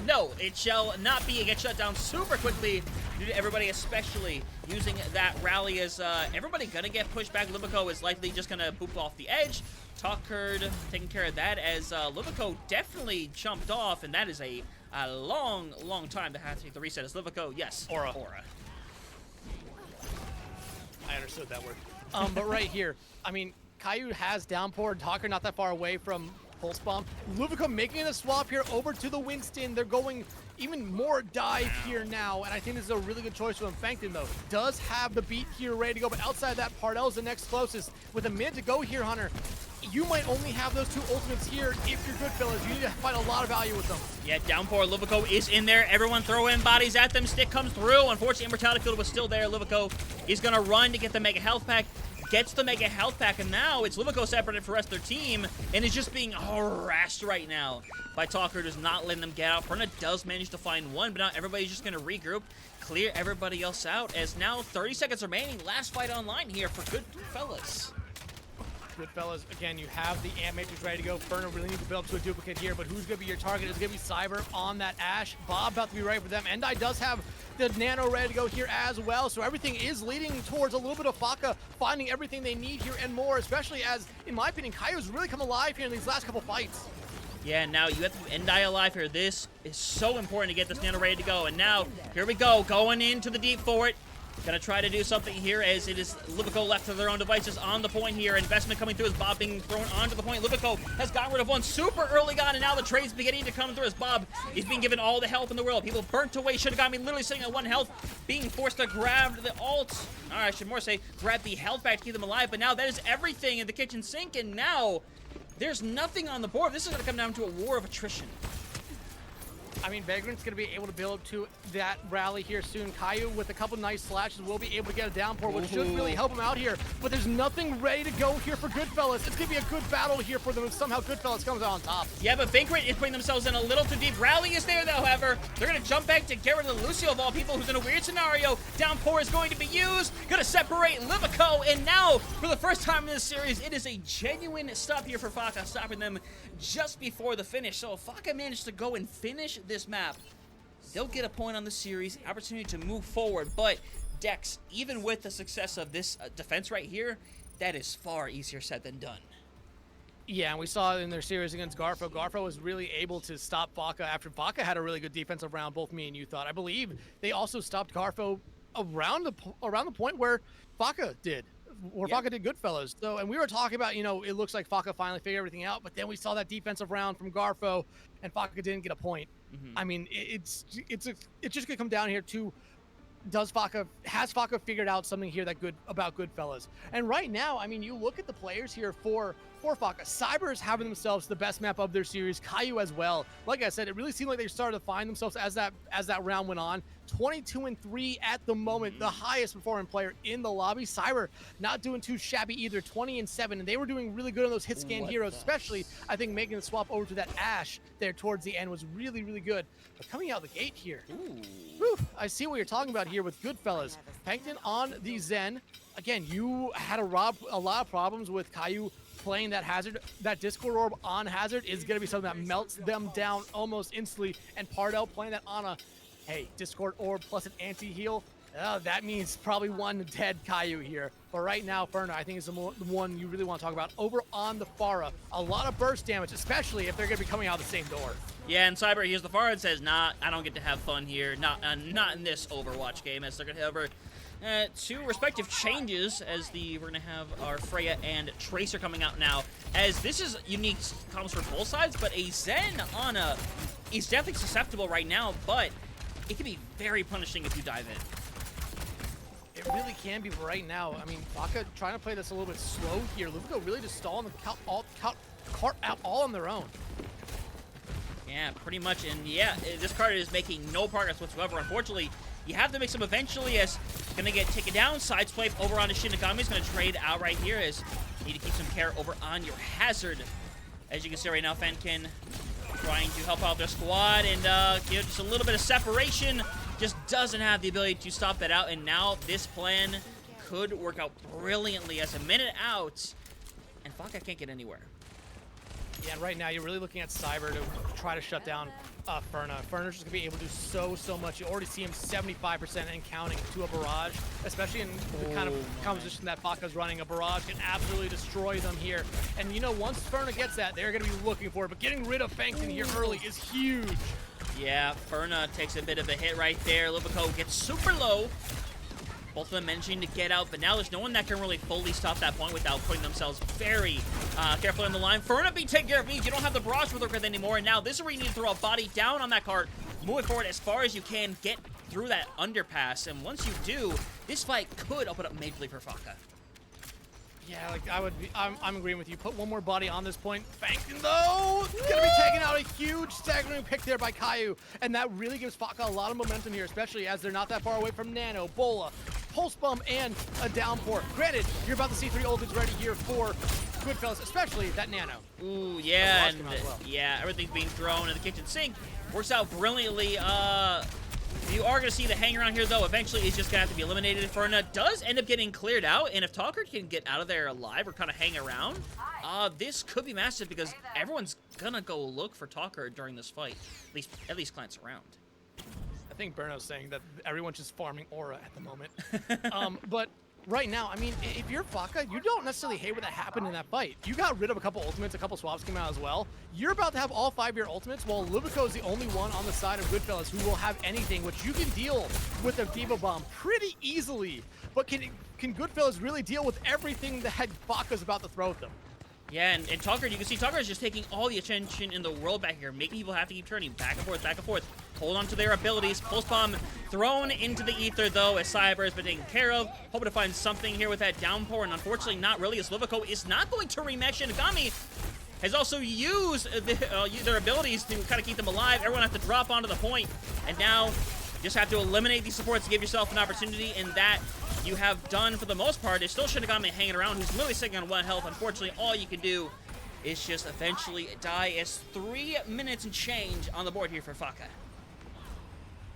No, it shall not be. It gets shut down super quickly due to everybody especially using that rally as everybody gonna get pushed back. Luvico is likely just gonna boop off the edge. Talkerd taking care of that as Luvico definitely jumped off, and that is a long, long time to have to take the reset as Luvico, yes. Aura. I understood that word. But right here, I mean, Caillou has downpour, Talker not that far away from Pulse Bomb. Luvico making the swap here over to the Winston. They're going even more dive here now, and I think this is a really good choice for them. Fankton, though, does have the beat here ready to go, but outside that, Pardell's the next closest. With a minute to go here, Hunter, you might only have those 2 ultimates here if you're Goodfellas. You need to find a lot of value with them. Yeah, downpour. Livico is in there. Everyone throwing bodies at them. Stick comes through. Unfortunately, Immortality Field was still there. Livico is going to run to get the Mega Health Pack. Gets the Mega Health Pack, and now it's Livico separated from the rest of their team, and is just being harassed right now by Talker, does not letting them get out. Perna does manage to find one, but now everybody's just going to regroup, clear everybody else out, as now 30 seconds remaining. Last fight online here for Goodfellas. Goodfellas, again, you have the Ant Matrix ready to go. Ferno really needs to build up to a duplicate here, but who's going to be your target? It's going to be Cyber on that Ash. Bob about to be right for them. Endai does have the Nano ready to go here as well, so everything is leading towards a little bit of Faca finding everything they need here and more, especially as, in my opinion, Kaio's really come alive here in these last couple fights. Yeah, now you have to keep Endai alive here. This is so important to get this Nano ready to go, and now, here we go, going into the deep fort. Gonna try to do something here as it is Livico left to their own devices on the point here. Investment coming through as Bob being thrown onto the point. Livico has gotten rid of one super early on, and now the trade's beginning to come through as Bob is being given all the help in the world. People burnt away. Shinigami literally sitting at 1 health, being forced to grab the ult. Or I should more say, grab the health back to keep them alive. But now that is everything in the kitchen sink, and now there's nothing on the board. This is gonna come down to a war of attrition. I mean, Vagrant's going to be able to build to that rally here soon. Caillou, with a couple nice slashes, will be able to get a downpour, which should really help him out here. But there's nothing ready to go here for Goodfellas. It's going to be a good battle here for them if somehow Goodfellas comes out on top. Yeah, but Vagrant is putting themselves in a little too deep. Rally is there, though, however. They're going to jump back to get rid of Lucio, of all people, who's in a weird scenario. Downpour is going to be used. Going to separate Livico. And now, for the first time in this series, it is a genuine stop here for Faca, stopping them just before the finish. So if Faca managed to go and finish this map, they'll get a point on the series, opportunity to move forward. But Dex, even with the success of this defense right here, that is far easier said than done. Yeah, and we saw it in their series against Garfo. Garfo was really able to stop Faca after Faca had a really good defensive round, both me and you thought. I believe they also stopped Garfo around the point where Faca did. Or Faca did Goodfellas. So, and we were talking about, you know, it looks like Faca finally figured everything out, but then we saw that defensive round from Garfo, and Faca didn't get a point. I mean, it's just gonna come down here to, has Faca figured out something here about Goodfellas? And right now, I mean, you look at the players here for Faca. Cyber is having themselves the best map of their series. Caillou as well. Like I said, it really seemed like they started to find themselves as that round went on. 22-3 at the moment, the highest performing player in the lobby. Cyber not doing too shabby either, 20-7, and they were doing really good on those hit scan heroes, especially I think making the swap over to that Ash there towards the end was really, really good. But coming out the gate here, whew, I see what you're talking about here with Goodfellas. Pengton on the Zen. Again, you had a lot of problems with Caillou playing that Hazard. That Discord Orb on Hazard is going to be something that melts them down almost instantly, and Pardell playing that on a Discord Orb plus an anti-heal. That means probably one dead Caillou here. But right now, Ferna, I think is the one you really want to talk about. Over on the Pharah, a lot of burst damage, especially if they're going to be coming out the same door. Yeah, and Cyber hears the Pharah and says, nah, I don't get to have fun here. Not in this Overwatch game, as they're going to have two respective changes as we're going to have our Freya and Tracer coming out now. As this is unique comes for both sides, but a Zen on is definitely susceptible right now, but it can be very punishing if you dive in. It really can be right now. I mean, Faca trying to play this a little bit slow here. Livico really just stalling the cart out all on their own. Yeah, pretty much. And yeah, this card is making no progress whatsoever. Unfortunately, you have to mix him eventually as going to get taken down. Side swipe over onto Shinigami. Is going to trade out right here as you need to keep some care over on your Hazard. As you can see right now, Fenkin trying to help out their squad and give just a little bit of separation. Just doesn't have the ability to stop that out, and now this plan could work out brilliantly as a minute out, and Faca can't get anywhere. Yeah, and right now you're really looking at Cyber to try to shut down Ferna. Ferna's just going to be able to do so much. You already see him 75% and counting to a barrage, especially in the kind of composition that Faca's running. A barrage can absolutely destroy them here. And you know, once Ferna gets that, they're going to be looking for it. But getting rid of Fangton here early is huge. Yeah, Ferna takes a bit of a hit right there. Livico gets super low. Both of them managing to get out, but now there's no one that can really fully stop that point without putting themselves very carefully on the line. Ferna being taken care of means you don't have the barrage with her anymore, and now this is where you need to throw a body down on that cart, move it forward as far as you can, get through that underpass, and once you do, this fight could open up majorly for Faca. Yeah, like I'm agreeing with you. Put one more body on this point. Fankin though, gonna be taking out a huge staggering pick there by Caillou, and that really gives Faca a lot of momentum here, especially as they're not that far away from Nano, Bola, Pulse Bomb, and a downpour. Granted, you're about to see 3 ultimates ready here for Goodfellas, especially that Nano. Ooh, yeah, and well. yeah, everything's being thrown in the kitchen sink. Works out brilliantly. You are going to see the hang around here, though. Eventually, it's just going to have to be eliminated. Ferna does end up getting cleared out, and if Talker can get out of there alive or kind of hang around, this could be massive because everyone's going to go look for Talker during this fight, at least glance around. I think Burno's saying that everyone's just farming aura at the moment. But right now, I mean, if you're Faca, you don't necessarily hate what happened in that fight. You got rid of a couple ultimates, a couple swaps came out as well. You're about to have all 5-year ultimates, while Lubico is the only one on the side of Goodfellas who will have anything, which you can deal with a Diva Bomb pretty easily. But can Goodfellas really deal with everything that Faca's about to throw at them? Yeah, and Talker, you can see Talker is just taking all the attention in the world back here, making people have to keep turning back and forth, hold on to their abilities. Pulse Bomb thrown into the ether, though, as Cyber has been taken care of. Hoping to find something here with that downpour, and unfortunately not really, as Livico is not going to rematch. Shinigami has also used their abilities to kind of keep them alive. Everyone has to drop onto the point, and now you just have to eliminate these supports to give yourself an opportunity, and that you have done for the most part. Is still Shinigami hanging around, who's literally sitting on 1 health. Unfortunately, all you can do is just eventually die, as 3 minutes and change on the board here for Faca.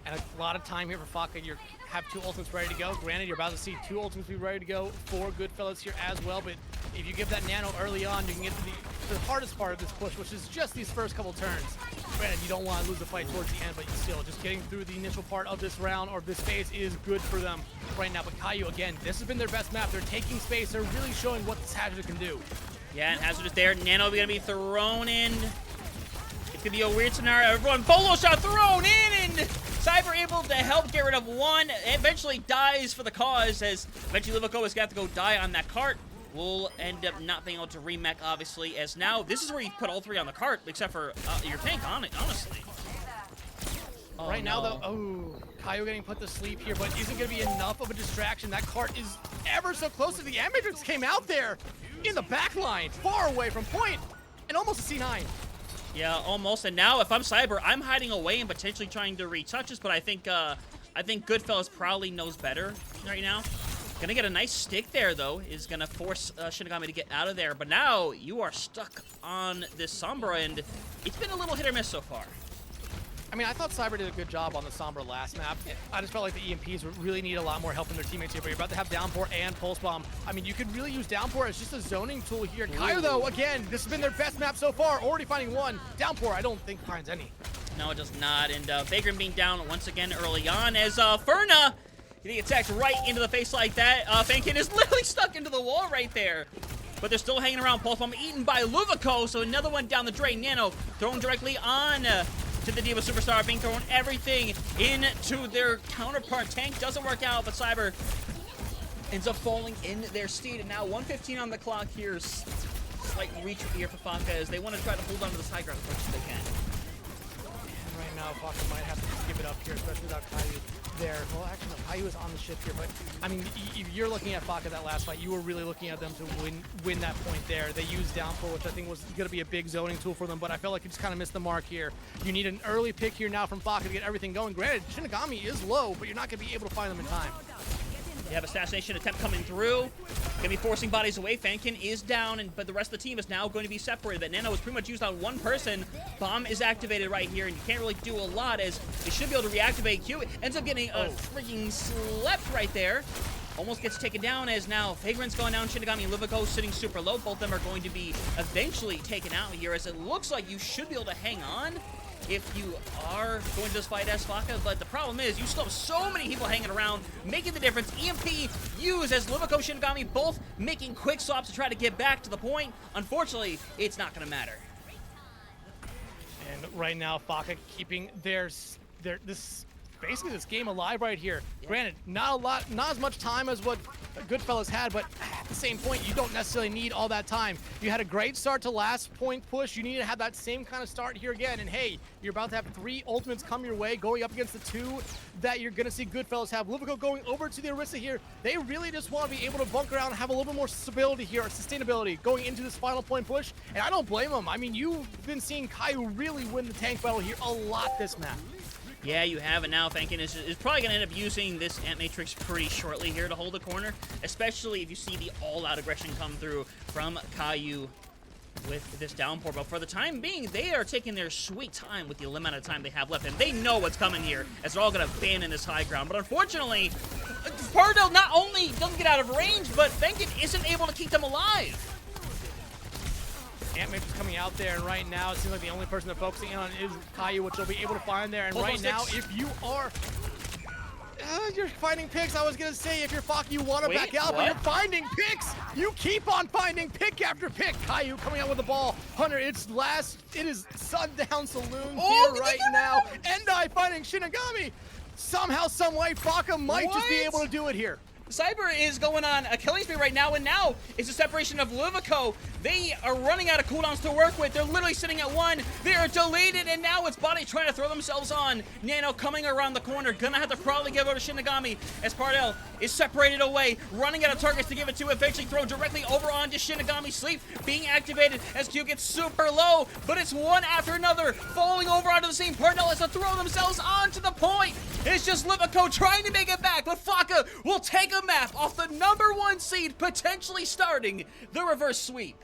And a lot of time here for Faca. You have 2 ultimates ready to go. Granted, you're about to see 2 ultimates be ready to go for Goodfellas here as well, but if you give that Nano early on, you can get to the hardest part of this push, which is just these first couple turns. Granted, you don't want to lose the fight towards the end, but still, just getting through the initial part of this round or this phase is good for them right now. But Caillou, again, this has been their best map. They're taking space. They're really showing what this Hazard can do. Yeah, and Hazard is there. Nano going to be thrown in. It's going to be a weird scenario. Everyone, Bolo shot thrown in, and Cyber able to help get rid of one. Eventually dies for the cause, as eventually Livico is going to have to go die on that cart. Will end up not being able to remech, obviously, as now this is where you put all 3 on the cart, except for your tank on it, honestly. Oh, right now, though, Caillou getting put to sleep here, but isn't going to be enough of a distraction. That cart is ever so close to the Matrix came out there in the back line, far away from point, and almost a C9. Yeah, almost. And now, if I'm Cyber, I'm hiding away and potentially trying to retouch this, but I think Goodfellas probably knows better right now. Gonna get a nice stick there, though, is gonna force Shinigami to get out of there. But now you are stuck on this Sombra, and it's been a little hit or miss so far. I mean, I thought Cyber did a good job on the Sombra last map. I just felt like the EMPs really need a lot more help from their teammates here, but you're about to have Downpour and Pulse Bomb. I mean, you could really use Downpour as just a zoning tool here. Caillou, though, again, this has been their best map so far, already finding 1. Downpour, I don't think finds any. No, it does not, and Vagrant being down once again early on, as Ferna getting attacked right into the face like that. Fankin is literally stuck into the wall right there. But they're still hanging around. Pulse Bomb eaten by Luvico, so another one down the drain. Nano thrown directly on to the Diva Superstar, being thrown everything into their counterpart. Tank doesn't work out, but Cyber ends up falling in their steed. And now 1:15 on the clock here. Slight reach here for Faca as they want to try to hold on to the high ground as much as they can. And right now, Faca might have to just give it up here, especially without Caillou there. Well, actually, no, Caillou is on the ship here, but I mean, if you're looking at Faca that last fight, you were really looking at them to win that point there. They used Downpour, which I think was going to be a big zoning tool for them, but I felt like you just kind of missed the mark here. You need an early pick here now from Faca to get everything going. Granted, Shinigami is low, but you're not going to be able to find them in time. You have assassination attempt coming through. Gonna be forcing bodies away. Fankin is down, but the rest of the team is now going to be separated. That Nano is pretty much used on 1 person. Bomb is activated right here, and you can't really do a lot as they should be able to reactivate Q. Ends up getting a freaking slept right there. Almost gets taken down as now Vagrant's going down. Shinigami and Livico sitting super low. Both of them are going to be eventually taken out here, as it looks like you should be able to hang on if you are going to this fight as Faca, but the problem is you still have so many people hanging around, making the difference. EMP used as Livico Shinigami both making quick swaps to try to get back to the point. Unfortunately, it's not going to matter. And right now, Faca keeping this game alive right here. Yeah. Granted, not as much time as what that Goodfellas had, but at the same point, you don't necessarily need all that time. You had a great start to last point push. You need to have that same kind of start here again. And hey, you're about to have 3 ultimates come your way, going up against the 2 that you're going to see Goodfellas have. Luvico going over to the Orisa here. They really just want to be able to bunker out and have a little bit more stability here, or sustainability, going into this final point push. And I don't blame them. I mean, you've been seeing Caillou really win the tank battle here a lot this map. Yeah, you have it now. Thinking is probably going to end up using this Ant Matrix pretty shortly here to hold the corner, especially if you see the all-out aggression come through from Caillou with this downpour. But for the time being, they are taking their sweet time with the amount of time they have left, and they know what's coming here, as they're all going to abandon this high ground. But unfortunately, Pardell not only doesn't get out of range, but Venkin isn't able to keep them alive. Ant Matrix coming out there, and right now it seems like the only person they're focusing in on is Caillou, which they'll be able to find there. And right now, if you are you're finding picks, I was gonna say if you're Faca, you want to back out, but you're finding picks. You keep on finding pick after pick. Caillou coming out with the ball. Hunter, it is Sundown Saloon here right now. Endai finding Shinigami. Somehow, some way, Faca might just be able to do it here. Cyber is going on a killing spree right now, and now it's a separation of Luvico. They are running out of cooldowns to work with. They're literally sitting at 1. They are deleted, and now it's Body trying to throw themselves on. Nano coming around the corner. Gonna have to probably give over to Shinigami as Pardell is separated away, running out of targets to give it to, eventually thrown directly over onto Shinigami. Sleep being activated as Q gets super low, but it's one after another, falling over onto the same. Pardell has to throw themselves onto the point. It's just Luvico trying to make it back, but Faca will take a map off the #1 seed, potentially starting the reverse sweep.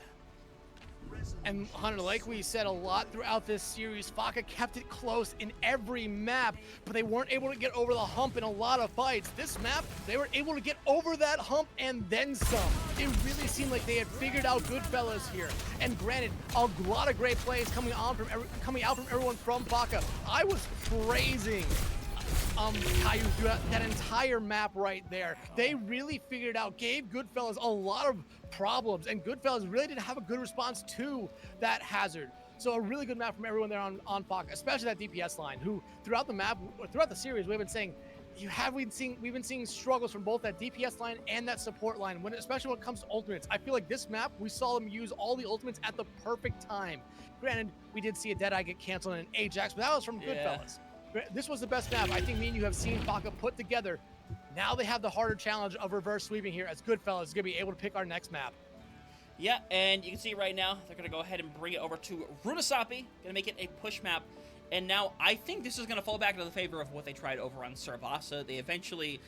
And Hunter, like we said a lot throughout this series, Faca kept it close in every map, but they weren't able to get over the hump in a lot of fights. This map, they were able to get over that hump and then some. It really seemed like they had figured out Goodfellas here. And granted, a lot of great plays coming out from everyone from Faca. I was praising Caillou throughout that entire map right there. They really figured it out, gave Goodfellas a lot of problems, and Goodfellas really didn't have a good response to that hazard. So a really good map from everyone there on Faca, especially that DPS line, who throughout the map, throughout the series, we've been saying, we've been seeing struggles from both that DPS line and that support line, especially when it comes to ultimates. I feel like this map, we saw them use all the ultimates at the perfect time. Granted, we did see a Deadeye get canceled in an Ajax, but that was from Goodfellas. This was the best map I think me and you have seen Faca put together. Now they have the harder challenge of reverse sweeping here, as Goodfellas is going to be able to pick our next map. Yeah, and you can see right now, they're going to go ahead and bring it over to Runasapi, going to make it a push map. And now I think this is going to fall back into the favor of what they tried over on Sarvasa. They eventually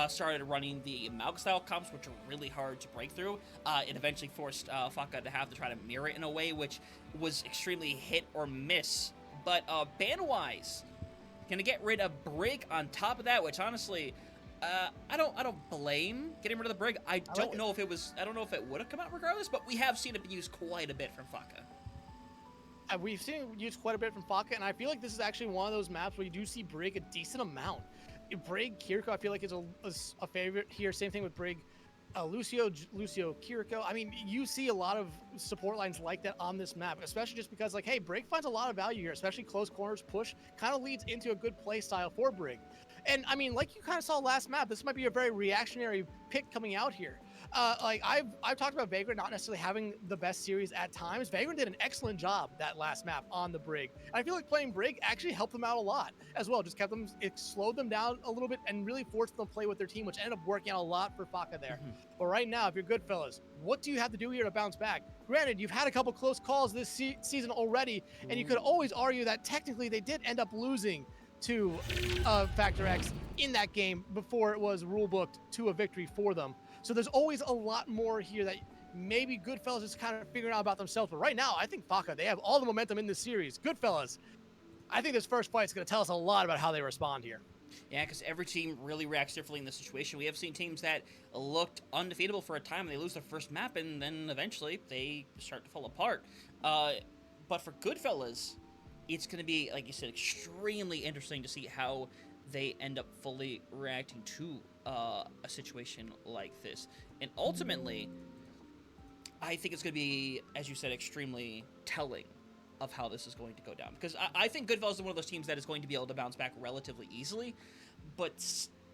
started running the Mauk-style comps, which are really hard to break through. It eventually forced Faca to have to try to mirror it in a way which was extremely hit or miss. But ban-wise, gonna get rid of Brig on top of that, which honestly, I don't blame getting rid of the Brig. I don't know if it would have come out regardless, but we have seen it be used quite a bit from Faca. We've seen it used quite a bit from Faca, and I feel like this is actually one of those maps where you do see Brig a decent amount. Brig, Kiriko, I feel like is a favorite here. Same thing with Brig. Lucio, Kiriko. I mean, you see a lot of support lines like that on this map, especially just because, like, hey, Brig finds a lot of value here, especially close corners push, kind of leads into a good play style for Brig. And, I mean, like you kind of saw last map, this might be a very reactionary pick coming out here. Like, I've talked about Vagrant not necessarily having the best series at times. Vagrant did an excellent job that last map on the Brig. And I feel like playing Brig actually helped them out a lot as well. Just it slowed them down a little bit and really forced them to play with their team, which ended up working out a lot for Faca there. But right now, if you're Goodfellas, what do you have to do here to bounce back? Granted, you've had a couple close calls this season already, and you could always argue that technically they did end up losing to Factor X in that game before it was rulebooked to a victory for them. So there's always a lot more here that maybe Goodfellas is kind of figuring out about themselves. But right now, I think Faca, they have all the momentum in this series. Goodfellas, I think this first fight is going to tell us a lot about how they respond here. Yeah, because every team really reacts differently in this situation. We have seen teams that looked undefeatable for a time, and they lose their first map, and then eventually they start to fall apart. But for Goodfellas, it's going to be, like you said, extremely interesting to see how they end up fully reacting to a situation like this. And ultimately, I think it's going to be, as you said, extremely telling of how this is going to go down. Because I think Goodfellas is one of those teams that is going to be able to bounce back relatively easily, but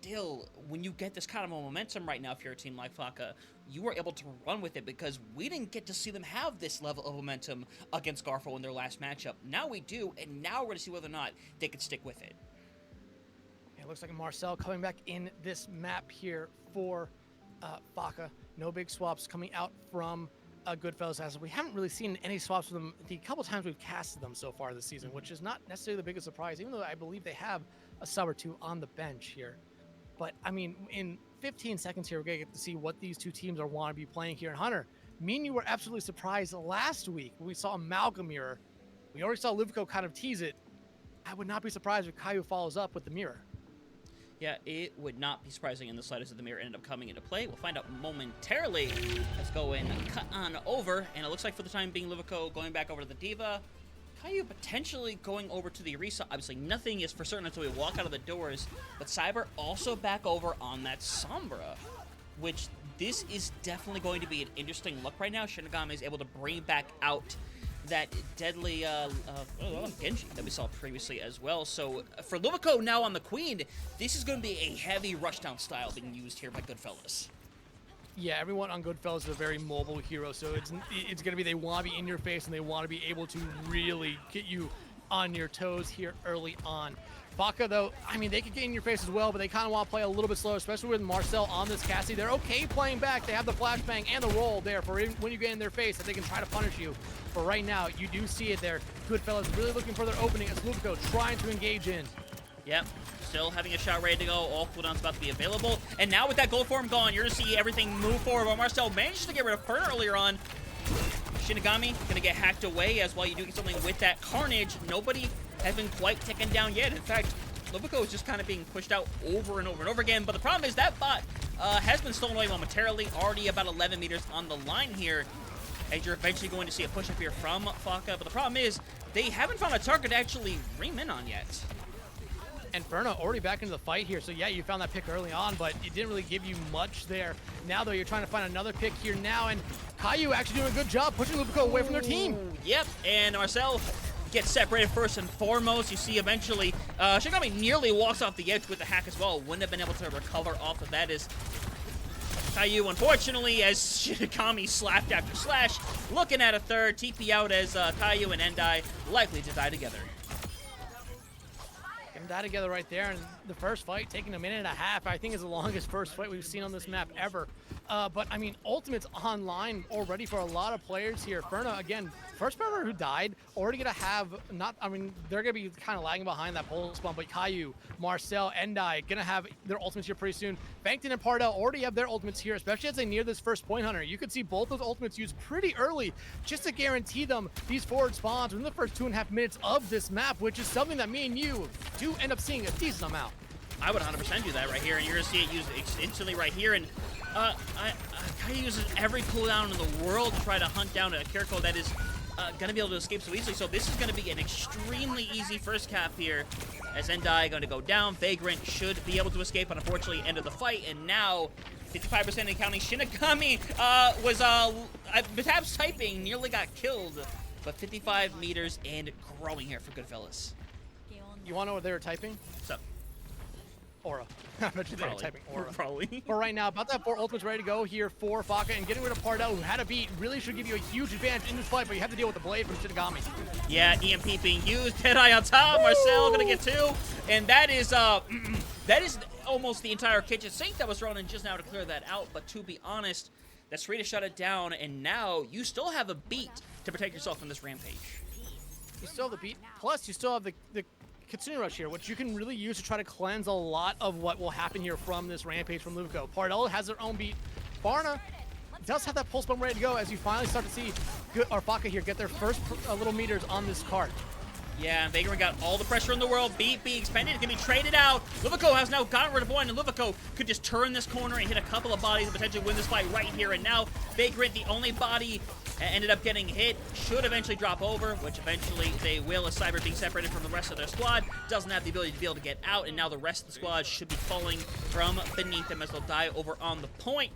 still, when you get this kind of momentum right now, if you're a team like Faca, you are able to run with it because we didn't get to see them have this level of momentum against Garfo in their last matchup. Now we do, and now we're going to see whether or not they can stick with it. It looks like Marcel coming back in this map here for Faca. No big swaps coming out from Goodfellas, as we haven't really seen any swaps with them the couple times we've casted them so far this season, which is not necessarily the biggest surprise, even though I believe they have a sub or two on the bench here. But I mean, in 15 seconds here, we're gonna get to see what these two teams are want to be playing here. And Hunter, me and you were absolutely surprised last week when we saw Amalgam Mirror. We already saw Livco kind of tease it. I would not be surprised if Caillou follows up with the mirror. Yeah, it would not be surprising in the slightest if the mirror ended up coming into play. We'll find out momentarily. Let's go and cut on over. And it looks like for the time being, Livico going back over to the Diva. Caillou potentially going over to the Orisa. Obviously, nothing is for certain until we walk out of the doors. But Cyber also back over on that Sombra, which this is definitely going to be an interesting look right now. Shinigami is able to bring back out that deadly Genji that we saw previously as well. So for Livico now on the Queen, this is going to be a heavy rushdown style being used here by Goodfellas. Yeah, everyone on Goodfellas is a very mobile hero, so it's going to be they want to be in your face and they want to be able to really get you on your toes here early on. Faca, though, I mean, they could get in your face as well, but they kind of want to play a little bit slower, especially with Marcel on this Cassie. They're okay playing back. They have the flashbang and the roll there for when you get in their face that they can try to punish you. But right now, you do see it there. Goodfellas really looking for their opening as Lupico trying to engage in. Yep, still having a shot ready to go. All cooldowns about to be available. And now with that gold form gone, you're going to see everything move forward. But Marcel managed to get rid of Fern earlier on. Shinigami going to get hacked away as while you do get something with that Carnage. Nobody has been quite taken down yet. In fact, Livico is just kind of being pushed out over and over and over again. But the problem is that bot has been stolen away momentarily. Already about 11 meters on the line here. As you're eventually going to see a push up here from Faca. But the problem is they haven't found a target to actually ream in on yet. And Ferna already back into the fight here. So yeah, you found that pick early on, but it didn't really give you much there. Now though, you're trying to find another pick here now, and Caillou actually doing a good job pushing Lupico away from their team. Yep, and Marcel gets separated first and foremost. You see eventually, Shinigami nearly walks off the edge with the hack as well. Wouldn't have been able to recover off of that as Caillou, unfortunately, as Shinigami slapped after slash, looking at a third, TP out as Caillou and Endai likely to die together. Die together right there, and the first fight taking a minute and a half, I think is the longest first fight we've seen on this map ever. But I mean, Ultimate's online already for a lot of players here. Ferna, again, first player who died, already gonna have they're gonna be kind of lagging behind that pole spawn, but Caillou, Marcel, Endai gonna have their ultimates here pretty soon. Bankton and Pardell already have their ultimates here, especially as they near this first point, Hunter. You could see both those ultimates used pretty early just to guarantee them these forward spawns within the first 2.5 minutes of this map, which is something that me and you do end up seeing a decent amount. I would 100% do that right here, and you're gonna see it used instantly right here. And Caillou uses every cooldown in the world to try to hunt down a Kiriko that is gonna be able to escape so easily. So this is gonna be an extremely easy first cap here. As Endai going to go down, Vagrant should be able to escape, but unfortunately ended the fight. And now 55% and counting. Shinigami was perhaps typing, nearly got killed, but 55 meters and growing here for Goodfellas. You want to know what they were typing? What's up? Aura. I bet you they were typing Aura. Probably. But right now, about to have 4 ultimates ready to go here for Faca, and getting rid of Pardell, who had a beat, really should give you a huge advantage in this fight, but you have to deal with the blade from Shinigami. Yeah, EMP being used, Deadeye on top, Marcel gonna get 2, and that is almost the entire kitchen sink that was thrown in just now to clear that out. But to be honest, that's free to shut it down, and now you still have a beat to protect yourself from this rampage. You still have the beat, plus you still have the Kitsune Rush here, which you can really use to try to cleanse a lot of what will happen here from this rampage from Luvico. Pardell has their own beat. Barna does have that pulse bomb ready to go as you finally start to see Faca here get their first little meters on this card. Yeah, and Vagrant got all the pressure in the world. Beat being expended, can be traded out. Livico has now gotten rid of one, and Livico could just turn this corner and hit a couple of bodies and potentially win this fight right here and now. Vagrant, the only body ended up getting hit, should eventually drop over, which eventually they will, as Cyber being separated from the rest of their squad, doesn't have the ability to be able to get out, and now the rest of the squad should be falling from beneath them as they'll die over on the point.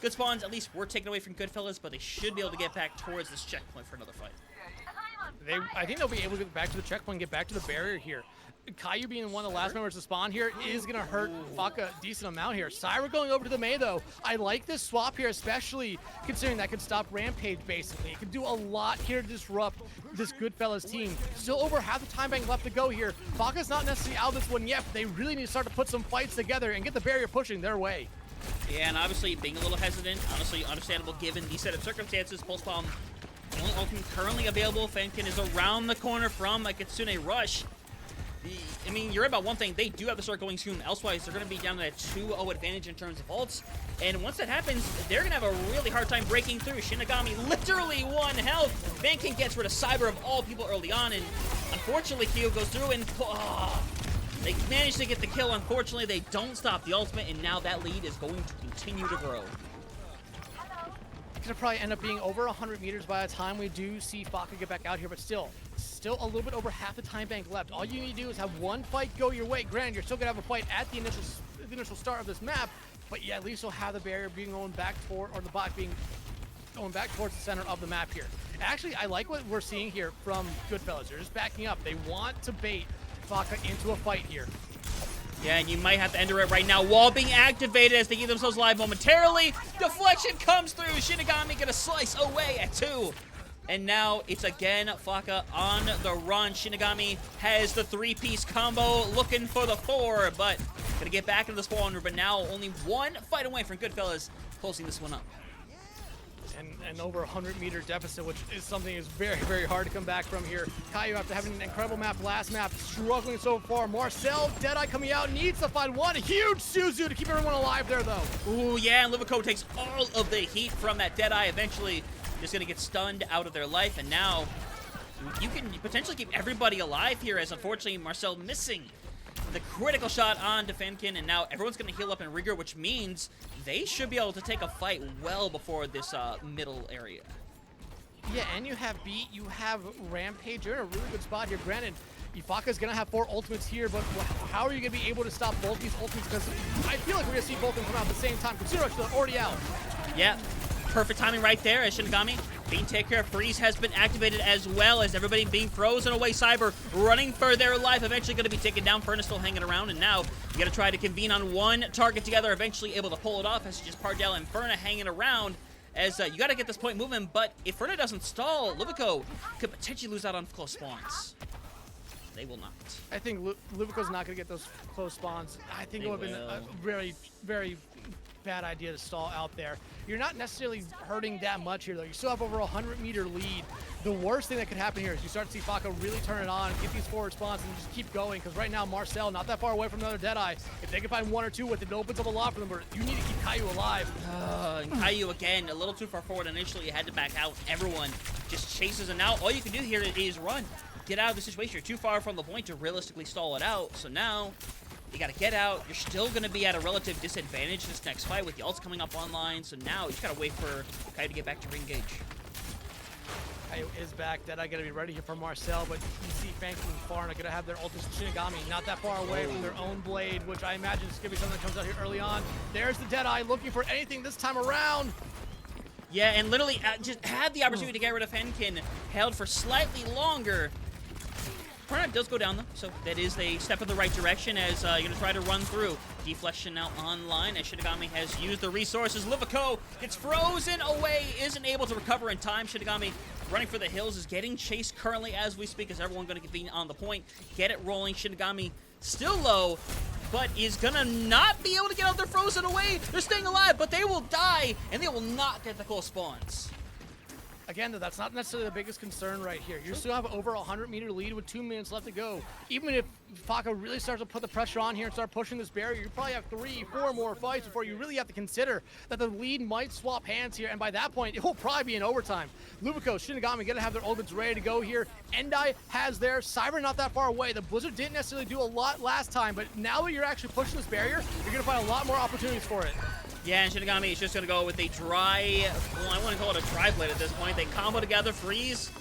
Good spawns, at least, were taken away from Goodfellas, but they should be able to get back towards this checkpoint for another fight. I think they'll be able to get back to the checkpoint and get back to the barrier here. Caillou being one of the last members to spawn here is going to hurt Faca a decent amount here. Syra going over to the Mei, though. I like this swap here, especially considering that could stop Rampage, basically. It could do a lot here to disrupt this Goodfellas team. Still over half the time bank left to go here. Faca's not necessarily out of this one yet, but they really need to start to put some fights together and get the barrier pushing their way. Yeah, and obviously being a little hesitant, honestly understandable given these set of circumstances. Pulse Bomb, the only ultimate currently available. Fankin is around the corner from a Kitsune Rush. I mean, you're right about one thing. They do have to start going soon. Elsewise, they're going to be down to a 2-0 advantage in terms of ults. And once that happens, they're going to have a really hard time breaking through. Shinigami literally 1 health. Fankin gets rid of Cyber of all people early on. And unfortunately, Kyo goes through and... they managed to get the kill. Unfortunately, they don't stop the ultimate. And now that lead is going to continue to grow. It's going to probably end up being over 100 meters by the time we do see Faca get back out here, but still a little bit over half the time bank left. All you need to do is have one fight go your way. Granted, you're still going to have a fight at the initial start of this map, but yeah, at least you'll have the barrier being going back toward, or the bot being going back towards the center of the map here. Actually, I like what we're seeing here from Goodfellas. They're just backing up. They want to bait Faca into a fight here. Yeah, and you might have to enter it right now. Wall being activated as they keep themselves alive momentarily. Deflection comes through. Shinigami gonna slice away at 2. And now it's again Faca on the run. Shinigami has the 3-piece combo looking for the 4, but gonna get back into the spawner. But now only 1 fight away from Goodfellas closing this one up. And over 100-meter deficit, which is something that's very, very hard to come back from here. Caillou, after having an incredible map last map, struggling so far. Marcel, Deadeye coming out, needs to find one huge Suzu to keep everyone alive there, though. Ooh, yeah, and Livico takes all of the heat from that Deadeye. Eventually, just going to get stunned out of their life, and now you can potentially keep everybody alive here, as unfortunately Marcel missing the critical shot on Fankin, and now everyone's going to heal up in Rigor, which means they should be able to take a fight well before this middle area. Yeah, and you have Beat, you have Rampage. You're in a really good spot here. Granted, Faca's going to have 4 ultimates here, but how are you going to be able to stop both these ultimates? Because I feel like we're going to see both of them come out at the same time, considering they're already out. Yeah, perfect timing right there as Shinigami being taken care of. Freeze has been activated as well as everybody being frozen away. Cyber running for their life, eventually going to be taken down. Furnace still hanging around, and now you got to try to convene on one target together, eventually able to pull it off as just Pardell and Ferna hanging around. As you got to get this point moving, but if Ferna doesn't stall, Livico could potentially lose out on close spawns. They will not. I think Livico's not going to get those close spawns. I think it would have been a very, very bad idea to stall out there. You're not necessarily hurting that much here, though. You still have over a 100-meter lead. The worst thing that could happen here is you start to see Faca really turn it on, get these forward spawns, and just keep going, because right now Marcel, not that far away from another Deadeye. If they can find 1 or 2 with it, it opens up a lot for them, but you need to keep Caillou alive. And Caillou, again, a little too far forward initially. You had to back out. Everyone just chases, and now all you can do here is run. Get out of the situation. You're too far from the point to realistically stall it out, so now you got to get out. You're still going to be at a relative disadvantage this next fight with the ults coming up online. So now you just got to wait for Caillou to get back to re-engage. Caillou is back. Deadeye got to be ready here for Marcel, but you see Fankin and Farna going to have their ultimate Shinigami not that far away from their own blade, which I imagine is going to be something that comes out here early on. There's the Deadeye looking for anything this time around. Yeah, and literally just had the opportunity to get rid of Fankin, held for slightly longer. Farna does go down, though, so that is a step in the right direction as you're going to try to run through. Deflection now online as Shinigami has used the resources. Livico gets frozen away, isn't able to recover in time. Shinigami running for the hills is getting chased currently as we speak, as everyone going to convene on the point. Get it rolling. Shinigami still low, but is going to not be able to get out there frozen away. They're staying alive, but they will die, and they will not get the close spawns. Again, though, that's not necessarily the biggest concern right here. You still have over a 100-meter lead with 2 minutes left to go. Even if Faca really starts to put the pressure on here and start pushing this barrier, you probably have 3, 4 more fights before you really have to consider that the lead might swap hands here, and by that point, it will probably be in overtime. Lubico, Shinigami gonna have their ultimates ready to go here. Endai has theirs. Cyber not that far away. The Blizzard didn't necessarily do a lot last time, but now that you're actually pushing this barrier, you're gonna find a lot more opportunities for it. Yeah, and Shinigami is just going to go with a dry, well, I want to call it a dry blade at this point. They combo together, freeze,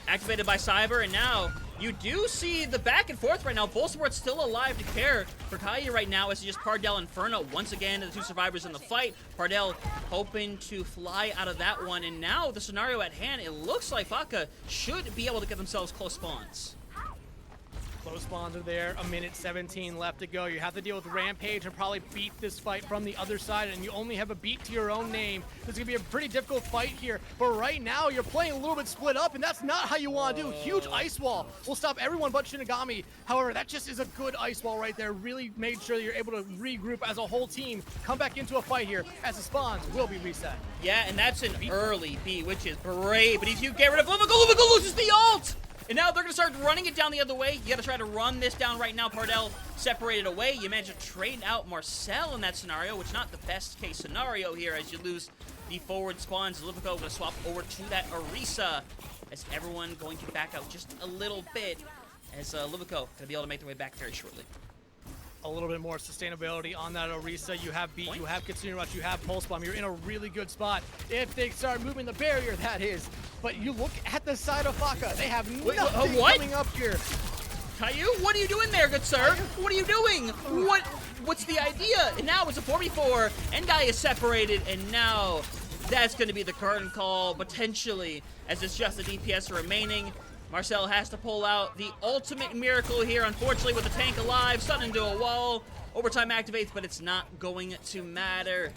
activated by Cyber, and now you do see the back and forth right now. Volsport's still alive to care for Caillou right now as it's just Pardell and Inferno. Once again, the 2 survivors in the fight. Pardell hoping to fly out of that one, and now the scenario at hand, it looks like Faca should be able to get themselves close spawns. Close spawns are there, a minute 17 left to go. You have to deal with Rampage and probably beat this fight from the other side, and you only have a beat to your own name. This is gonna be a pretty difficult fight here, but right now you're playing a little bit split up, and that's not how you want to do. Huge ice wall will stop everyone but Shinigami. However, that just is a good ice wall right there. Really made sure that you're able to regroup as a whole team, come back into a fight here as the spawns will be reset. Yeah, and that's an early beat, which is great, but if you get rid of Luvico loses the ult! And now they're going to start running it down the other way. You got to try to run this down right now. Pardell separated away. You managed to trade out Marcel in that scenario, which is not the best case scenario here as you lose the forward spawns. Livico going to swap over to that Orisa as everyone going to back out just a little bit as Livico going to be able to make their way back very shortly. A little bit more sustainability on that Orisa. You have beat, you have Kitsune Rush, you have Pulse Bomb. You're in a really good spot if they start moving the barrier, that is. But you look at the side of Faca. They have nothing coming up here. Caillou, what are you doing there, good sir? What are you doing? What's the idea? And now it's a 4v4. Endai is separated, and now that's going to be the curtain call, potentially, as it's just the DPS remaining. Marcel has to pull out the ultimate miracle here, unfortunately, with the tank alive, stun into a wall. Overtime activates, but it's not going to matter.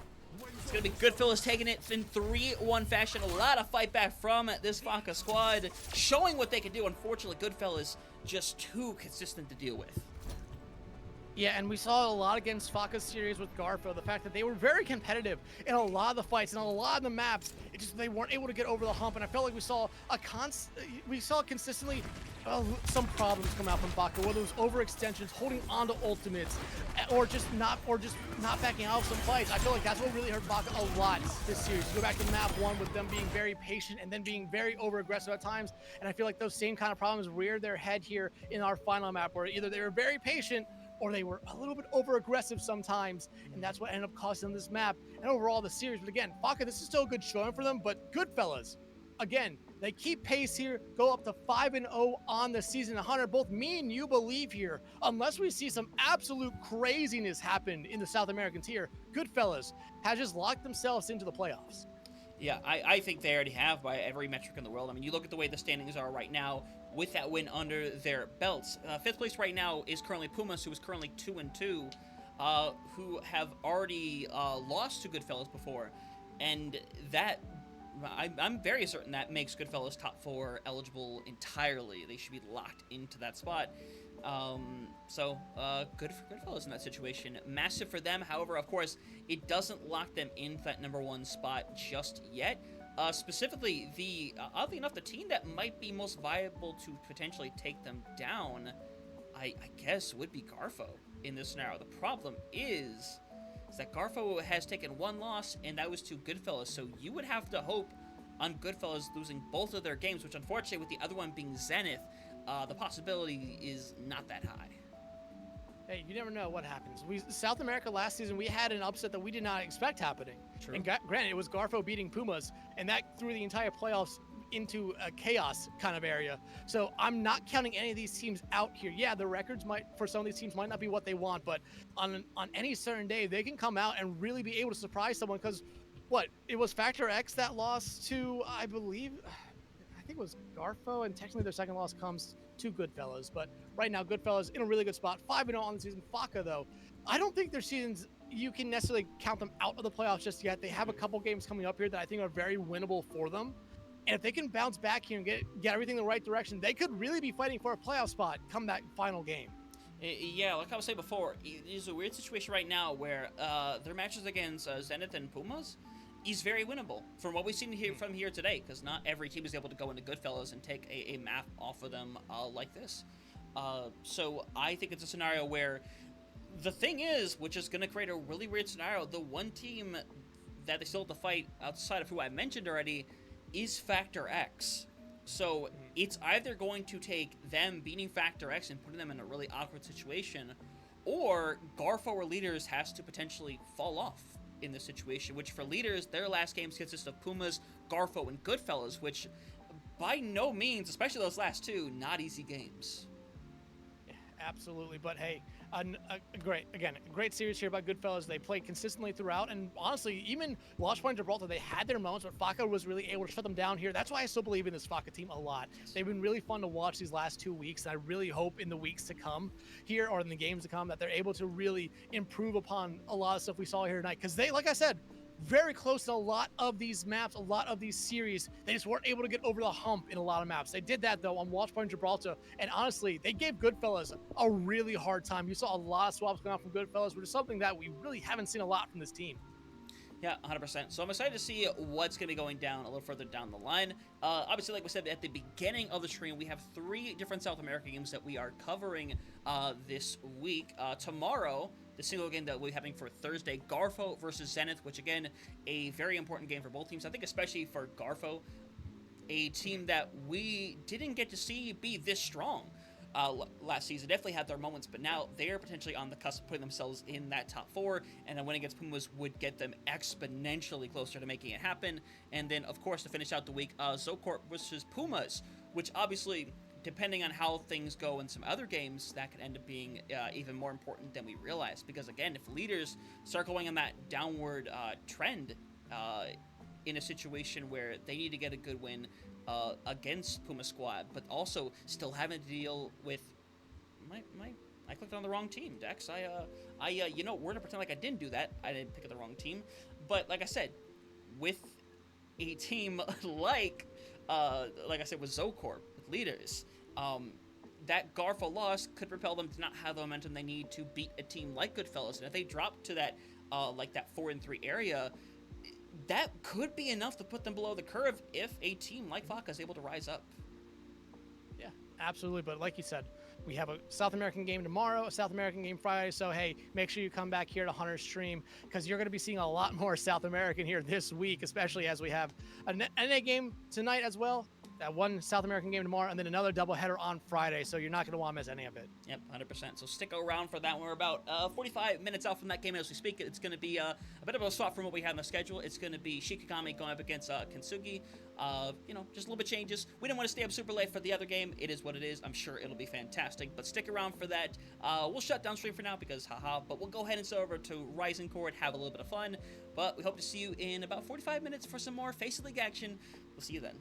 It's going to be Goodfellas taking it in 3-1 fashion. A lot of fight back from this Faca squad, showing what they can do. Unfortunately, Goodfellas just too consistent to deal with. Yeah, and we saw a lot against Faca's series with Garfo, the fact that they were very competitive in a lot of the fights and a lot of the maps. It just they weren't able to get over the hump, and I felt like we saw consistently some problems come out from Faca, whether it was overextensions, holding on to ultimates, or just not backing out of some fights. I feel like that's what really hurt Faca a lot this series. Go back to map 1 with them being very patient and then being very over aggressive at times, and I feel like those same kind of problems reared their head here in our final map, where either they were very patient or they were a little bit over-aggressive sometimes, and that's what ended up costing them this map and overall the series. But again, Faca, this is still a good showing for them, but Goodfellas, again, they keep pace here, go up to 5-0 on the season. Hunter, both me and you believe here, unless we see some absolute craziness happen in the South American tier, Goodfellas has just locked themselves into the playoffs. Yeah, I think they already have by every metric in the world. I mean, you look at the way the standings are right now with that win under their belts. 5th place right now is currently Pumas, who is currently 2-2, who have already lost to Goodfellas before. And that, I'm very certain that makes Goodfellas top 4 eligible entirely. They should be locked into that spot. Good for Goodfellas in that situation. Massive for them. However, of course, it doesn't lock them into that #1 spot just yet. Specifically, oddly enough, the team that might be most viable to potentially take them down, I guess, would be Garfo in this scenario. The problem is that Garfo has taken 1 loss, and that was to Goodfellas, so you would have to hope on Goodfellas losing both of their games, which unfortunately, with the other one being Zenith, the possibility is not that high. Hey, you never know what happens. South America last season, we had an upset that we did not expect happening. True. And granted, it was Garfo beating Pumas, and that threw the entire playoffs into a chaos kind of area. So I'm not counting any of these teams out here. Yeah, the records for some of these teams might not be what they want, but on any certain day, they can come out and really be able to surprise someone. Because it was Factor X that lost to, I think it was Garfo, and technically their second loss comes to Goodfellas. But right now, Goodfellas in a really good spot, 5-0 on the season. Faca, though, I don't think their seasons, you can necessarily count them out of the playoffs just yet. They have a couple games coming up here that I think are very winnable for them. And if they can bounce back here and get everything in the right direction, they could really be fighting for a playoff spot come that final game. Yeah, like I was saying before, it is a weird situation right now where their matches against Zenith and Pumas is very winnable from what we've seen from here today, because not every team is able to go into Goodfellas and take a map off of them like this. So I think it's a scenario where the thing is, which is going to create a really weird scenario, the one team that they still have to fight outside of who I mentioned already is Factor X. So it's either going to take them beating Factor X and putting them in a really awkward situation, or Garfo or Leaders has to potentially fall off in this situation, which for Leaders, their last games consist of Pumas, Garfo, and Goodfellas, which by no means, especially those last 2, not easy games. Absolutely, but hey, a great series here by Goodfellas. They played consistently throughout, and honestly, even Watchpoint Gibraltar, they had their moments, but Faca was really able to shut them down here. That's why I still believe in this Faca team a lot. They've been really fun to watch these last 2 weeks, and I really hope in the weeks to come here, or in the games to come, that they're able to really improve upon a lot of stuff we saw here tonight. Because they, like I said, very close to a lot of these maps, a lot of these series. They just weren't able to get over the hump in a lot of maps. They did that, though, on Watchpoint Gibraltar, and honestly, they gave Goodfellas a really hard time. You saw a lot of swaps going out from Goodfellas, which is something that we really haven't seen a lot from this team. Yeah, 100%. So I'm excited to see what's going to be going down a little further down the line. Obviously, like we said at the beginning of the stream, we have 3 different South American games that we are covering this week. Tomorrow, the single game that we'll be having for Thursday, Garfo versus Zenith, which, again, a very important game for both teams. I think especially for Garfo, a team that we didn't get to see be this strong last season. Definitely had their moments, but now they're potentially on the cusp of putting themselves in that top 4, and a win against Pumas would get them exponentially closer to making it happen. And then, of course, to finish out the week, Zocorp versus Pumas, which obviously, depending on how things go in some other games, that could end up being even more important than we realize. Because, again, if leaders start going on that downward trend in a situation where they need to get a good win against Puma squad, but also still having to deal with I clicked on the wrong team, Dex. You know, we're gonna pretend like I didn't do that. I didn't pick the wrong team, but like I said, with a team like I said, with Zocorp, with leaders, that Garfo loss could propel them to not have the momentum they need to beat a team like Goodfellas, and if they drop to that that 4-3 area, that could be enough to put them below the curve if a team like Faca is able to rise up. Yeah, absolutely. But like you said, we have a South American game tomorrow, a South American game Friday. So, hey, make sure you come back here to Hunter's stream, because you're going to be seeing a lot more South American here this week, especially as we have an NA game tonight as well. That one South American game tomorrow, and then another doubleheader on Friday, so you're not going to want to miss any of it. Yep, 100%. So stick around for that one. We're about 45 minutes out from that game as we speak. It's going to be a bit of a swap from what we had on the schedule. It's going to be Shikigami going up against Kintsugi. You know, just a little bit changes. We didn't want to stay up super late for the other game. It is what it is. I'm sure it'll be fantastic, but stick around for that. We'll shut down stream for now because haha, but we'll go ahead and go over to Rising Court, have a little bit of fun, but we hope to see you in about 45 minutes for some more Faceit League action. We'll see you then.